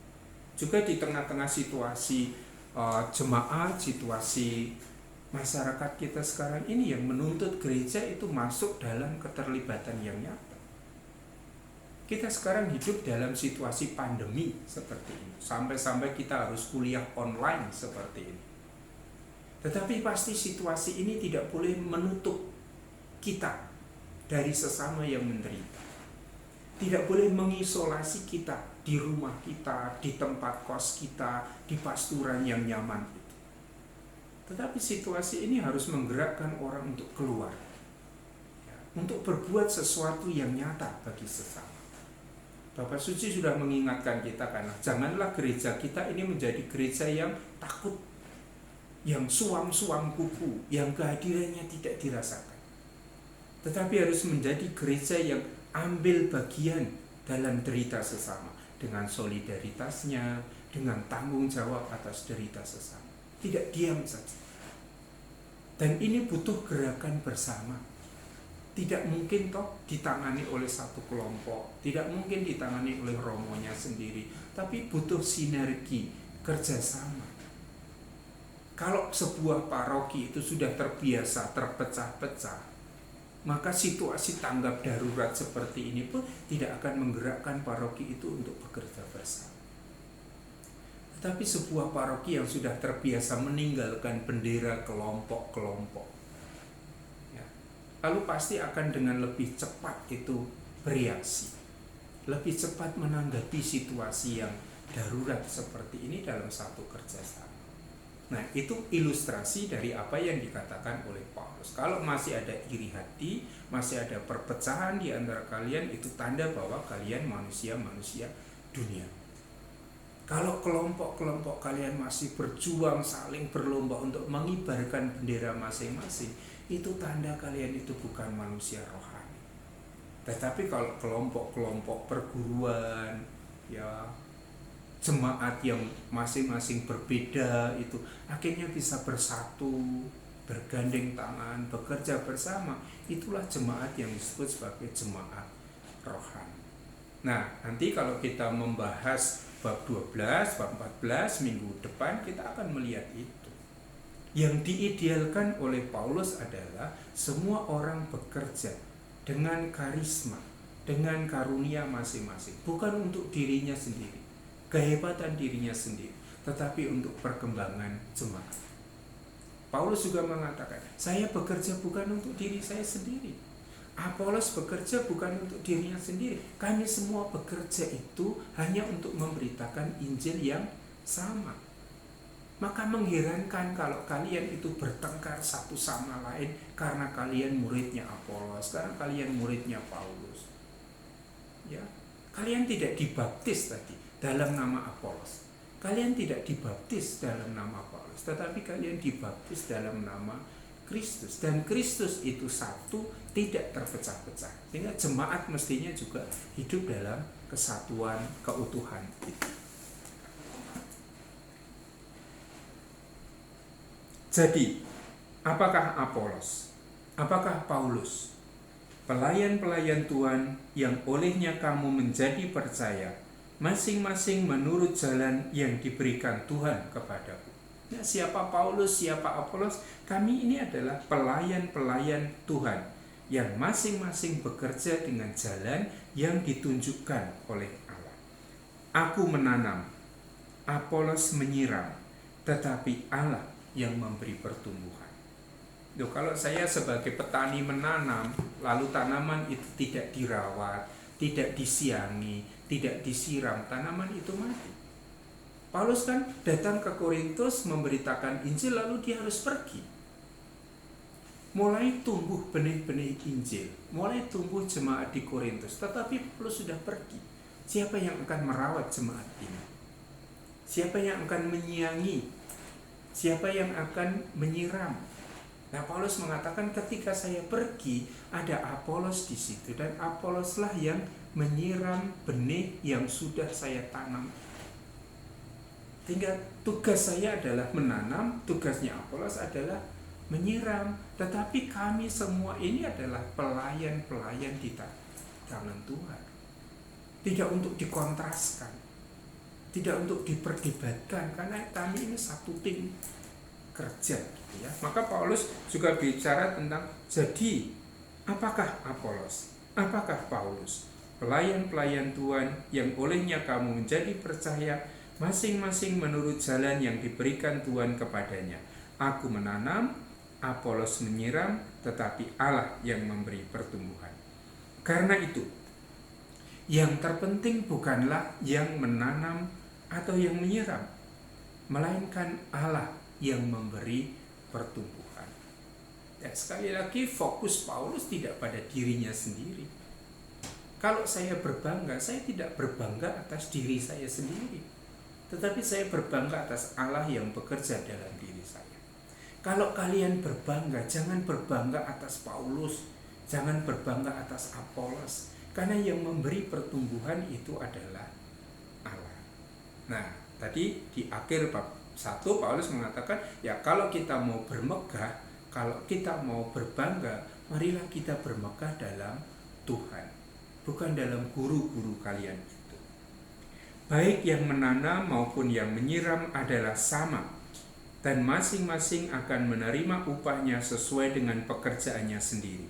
Juga di tengah-tengah situasi jemaat, situasi masyarakat kita sekarang ini yang menuntut gereja itu masuk dalam keterlibatan yang nyata. Kita sekarang hidup dalam situasi pandemi seperti ini. Sampai-sampai kita harus kuliah online seperti ini. Tetapi pasti situasi ini tidak boleh menutup kita dari sesama yang menderita. Tidak boleh mengisolasi kita di rumah kita, di tempat kos kita, di pasturan yang nyaman itu. Tetapi situasi ini harus menggerakkan orang untuk keluar, untuk berbuat sesuatu yang nyata bagi sesama. Bapak Suci sudah mengingatkan kita karena janganlah gereja kita ini menjadi gereja yang takut, yang suam-suam kuku, yang kehadirannya tidak dirasakan. Tetapi harus menjadi gereja yang ambil bagian dalam derita sesama, dengan solidaritasnya, dengan tanggung jawab atas derita sesama. Tidak diam saja. Dan ini butuh gerakan bersama. Tidak mungkin toh ditangani oleh satu kelompok, tidak mungkin ditangani oleh romonya sendiri, tapi butuh sinergi, kerjasama. Kalau sebuah paroki itu sudah terbiasa terpecah-pecah, maka situasi tanggap darurat seperti ini pun tidak akan menggerakkan paroki itu untuk bekerja bersama. Tetapi sebuah paroki yang sudah terbiasa meninggalkan bendera kelompok-kelompok, lalu pasti akan dengan lebih cepat itu bereaksi, lebih cepat menanggapi situasi yang darurat seperti ini dalam satu kerjasama. Nah, itu ilustrasi dari apa yang dikatakan oleh Paulus. Kalau masih ada iri hati, masih ada perpecahan di antara kalian, itu tanda bahwa kalian manusia-manusia dunia. Kalau kelompok-kelompok kalian masih berjuang saling berlomba untuk mengibarkan bendera masing-masing, itu tanda kalian itu bukan manusia rohani. Tetapi kalau kelompok-kelompok perguruan, jemaat yang masing-masing berbeda itu akhirnya bisa bersatu, bergandeng tangan, bekerja bersama, itulah jemaat yang disebut sebagai jemaat rohani. Nah, nanti kalau kita membahas bab 12, bab 14 minggu depan kita akan melihat itu. Yang diidealkan oleh Paulus adalah semua orang bekerja dengan karisma, dengan karunia masing-masing, bukan untuk dirinya sendiri, kehebatan dirinya sendiri, tetapi untuk perkembangan jemaat. Paulus juga mengatakan, saya bekerja bukan untuk diri saya sendiri. Apolos bekerja bukan untuk dirinya sendiri. Kami semua bekerja itu hanya untuk memberitakan Injil yang sama. Maka mengherankan kalau kalian itu bertengkar satu sama lain karena kalian muridnya Apolos, karena kalian muridnya Paulus. Ya, kalian tidak dibaptis tadi dalam nama Apolos. Kalian tidak dibaptis dalam nama Paulus, tetapi kalian dibaptis dalam nama Kristus. Dan Kristus itu satu, tidak terpecah-pecah. Sehingga jemaat mestinya juga hidup dalam kesatuan, keutuhan itu. Jadi, apakah Apolos? Apakah Paulus? Pelayan-pelayan Tuhan yang olehnya kamu menjadi percaya, masing-masing menurut jalan yang diberikan Tuhan kepadaku. Nah, siapa Paulus, siapa Apolos? Kami ini adalah pelayan-pelayan Tuhan yang masing-masing bekerja dengan jalan yang ditunjukkan oleh Allah. Aku menanam, Apolos menyiram, tetapi Allah yang memberi pertumbuhan. Kalau saya sebagai petani menanam, lalu tanaman itu tidak dirawat, tidak disiangi, tidak disiram, tanaman itu mati. Paulus kan datang ke Korintus memberitakan Injil, lalu dia harus pergi. Mulai tumbuh benih-benih Injil, mulai tumbuh jemaat di Korintus, tetapi Paulus sudah pergi. Siapa yang akan merawat jemaat ini? Siapa yang akan menyiangi? Siapa yang akan menyiram? Nah, Paulus mengatakan ketika saya pergi ada Apolos di situ, dan Apoloslah yang menyiram benih yang sudah saya tanam. Tinggal tugas saya adalah menanam, tugasnya Apolos adalah menyiram. Tetapi kami semua ini adalah pelayan-pelayan di tangan Tuhan. Tidak untuk dikontraskan, tidak untuk diperdebatkan, karena kami ini satu tim kerja, gitu ya. Maka Paulus juga bicara tentang, jadi apakah Apolos, apakah Paulus? Pelayan-pelayan Tuhan yang olehnya kamu menjadi percaya, masing-masing menurut jalan yang diberikan Tuhan kepadanya. Aku menanam, Apolos menyiram, tetapi Allah yang memberi pertumbuhan. Karena itu, yang terpenting bukanlah yang menanam atau yang menyiram, melainkan Allah yang memberi pertumbuhan. Ya, sekali lagi fokus Paulus tidak pada dirinya sendiri. Kalau saya berbangga, saya tidak berbangga atas diri saya sendiri, tetapi saya berbangga atas Allah yang bekerja dalam diri saya. Kalau kalian berbangga, jangan berbangga atas Paulus, jangan berbangga atas Apolos, karena yang memberi pertumbuhan itu adalah Allah. Nah, tadi di akhir bab 1 Paulus mengatakan, ya kalau kita mau bermegah, kalau kita mau berbangga, marilah kita bermegah dalam Tuhan, bukan dalam guru-guru kalian itu. Baik yang menanam maupun yang menyiram adalah sama, dan masing-masing akan menerima upahnya sesuai dengan pekerjaannya sendiri.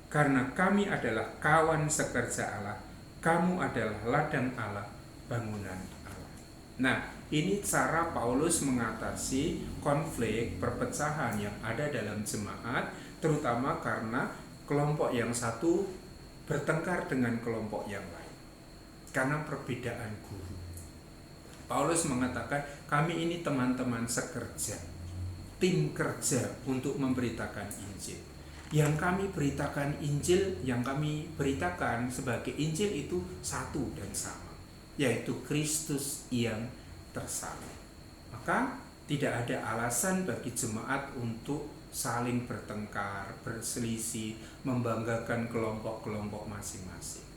Karena kami adalah kawan sekerja Allah, kamu adalah ladang Allah, bangunan Allah. Nah, ini cara Paulus mengatasi konflik perpecahan yang ada dalam jemaat, terutama karena kelompok yang satu bertengkar dengan kelompok yang lain karena perbedaan guru. Paulus mengatakan, kami ini teman-teman sekerja, tim kerja untuk memberitakan Injil. Yang kami beritakan Injil, yang kami beritakan sebagai Injil itu satu dan sama, yaitu Kristus yang tersalib. Maka tidak ada alasan bagi jemaat untuk saling bertengkar, berselisih, membanggakan kelompok-kelompok masing-masing.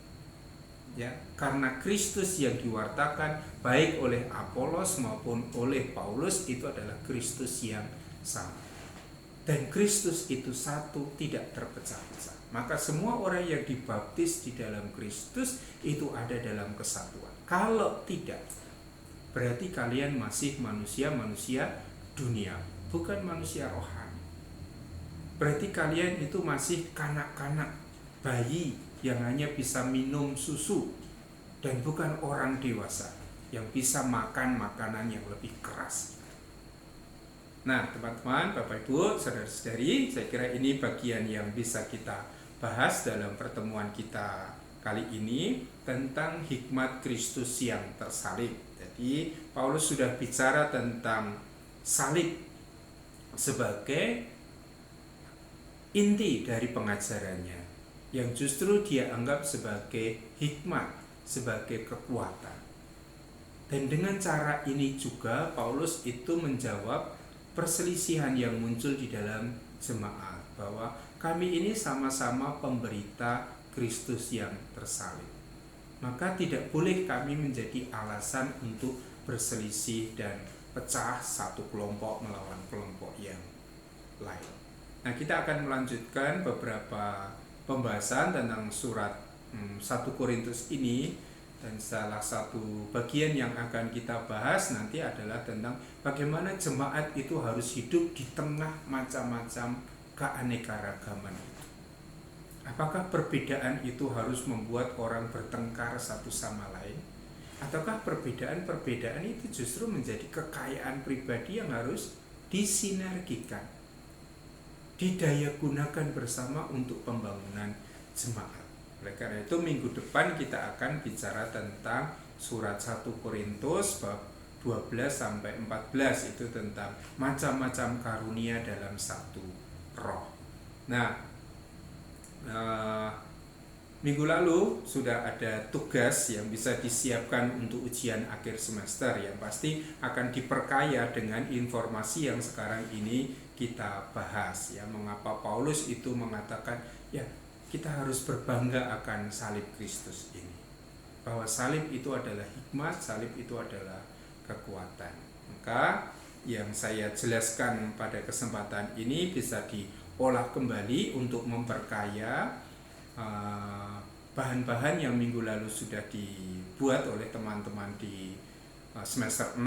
Ya, karena Kristus yang diwartakan baik oleh Apolos maupun oleh Paulus itu adalah Kristus yang sama. Dan Kristus itu satu, tidak terpecah-pecah. Maka semua orang yang dibaptis di dalam Kristus itu ada dalam kesatuan. Kalau tidak, berarti kalian masih manusia-manusia dunia, bukan manusia rohani. Berarti kalian itu masih kanak-kanak, bayi yang hanya bisa minum susu, dan bukan orang dewasa yang bisa makan makanan yang lebih keras. Nah, teman-teman, Bapak Ibu, saudara-saudari, saya kira ini bagian yang bisa kita bahas dalam pertemuan kita kali ini tentang hikmat Kristus yang tersalib. Jadi, Paulus sudah bicara tentang salib sebagai inti dari pengajarannya, yang justru dia anggap sebagai hikmat, sebagai kekuatan. Dan dengan cara ini juga Paulus itu menjawab perselisihan yang muncul di dalam jemaat, bahwa kami ini sama-sama pemberita Kristus yang tersalib. Maka tidak boleh kami menjadi alasan untuk berselisih dan pecah satu kelompok melawan kelompok yang lain. Nah, kita akan melanjutkan beberapa pembahasan tentang surat 1 Korintus ini, dan salah satu bagian yang akan kita bahas nanti adalah tentang bagaimana jemaat itu harus hidup di tengah macam-macam keanekaragaman itu. Apakah perbedaan itu harus membuat orang bertengkar satu sama lain? Ataukah perbedaan-perbedaan itu justru menjadi kekayaan pribadi yang harus disinergikan, didaya gunakan bersama untuk pembangunan jemaat? Oleh karena itu minggu depan kita akan bicara tentang surat 1 Korintus bab 12 sampai 14, itu tentang macam-macam karunia dalam satu roh. Nah, minggu lalu sudah ada tugas yang bisa disiapkan untuk ujian akhir semester yang pasti akan diperkaya dengan informasi yang sekarang ini kita bahas ya, mengapa Paulus itu mengatakan ya kita harus berbangga akan salib Kristus ini, bahwa salib itu adalah hikmat, salib itu adalah kekuatan. Maka yang saya jelaskan pada kesempatan ini bisa diolah kembali untuk memperkaya bahan-bahan yang minggu lalu sudah dibuat oleh teman-teman di semester 6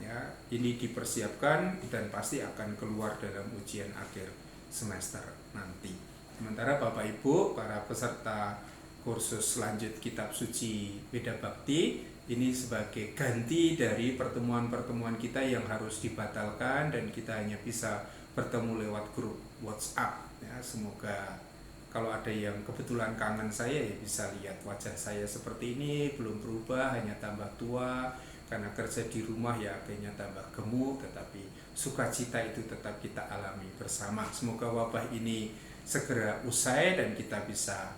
ya. Ini dipersiapkan dan pasti akan keluar dalam ujian akhir semester nanti. Sementara Bapak Ibu, para peserta kursus lanjut kitab suci Weda Bakti, ini sebagai ganti dari pertemuan-pertemuan kita yang harus dibatalkan dan kita hanya bisa bertemu lewat grup WhatsApp ya. Semoga kalau ada yang kebetulan kangen saya ya bisa lihat wajah saya seperti ini, belum berubah, hanya tambah tua karena kerja di rumah ya, akhirnya tambah gemuk, tetapi sukacita itu tetap kita alami bersama. Semoga wabah ini segera usai dan kita bisa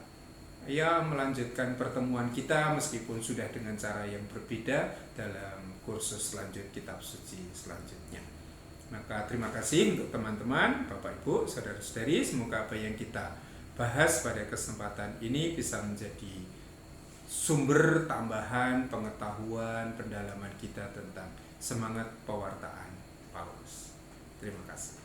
ya melanjutkan pertemuan kita meskipun sudah dengan cara yang berbeda dalam kursus lanjut kitab suci selanjutnya. Maka terima kasih untuk teman-teman, Bapak Ibu, saudara-saudari, semoga apa yang kita bahas pada kesempatan ini bisa menjadi sumber tambahan pengetahuan, pendalaman kita tentang semangat pewartaan Paulus. Terima kasih.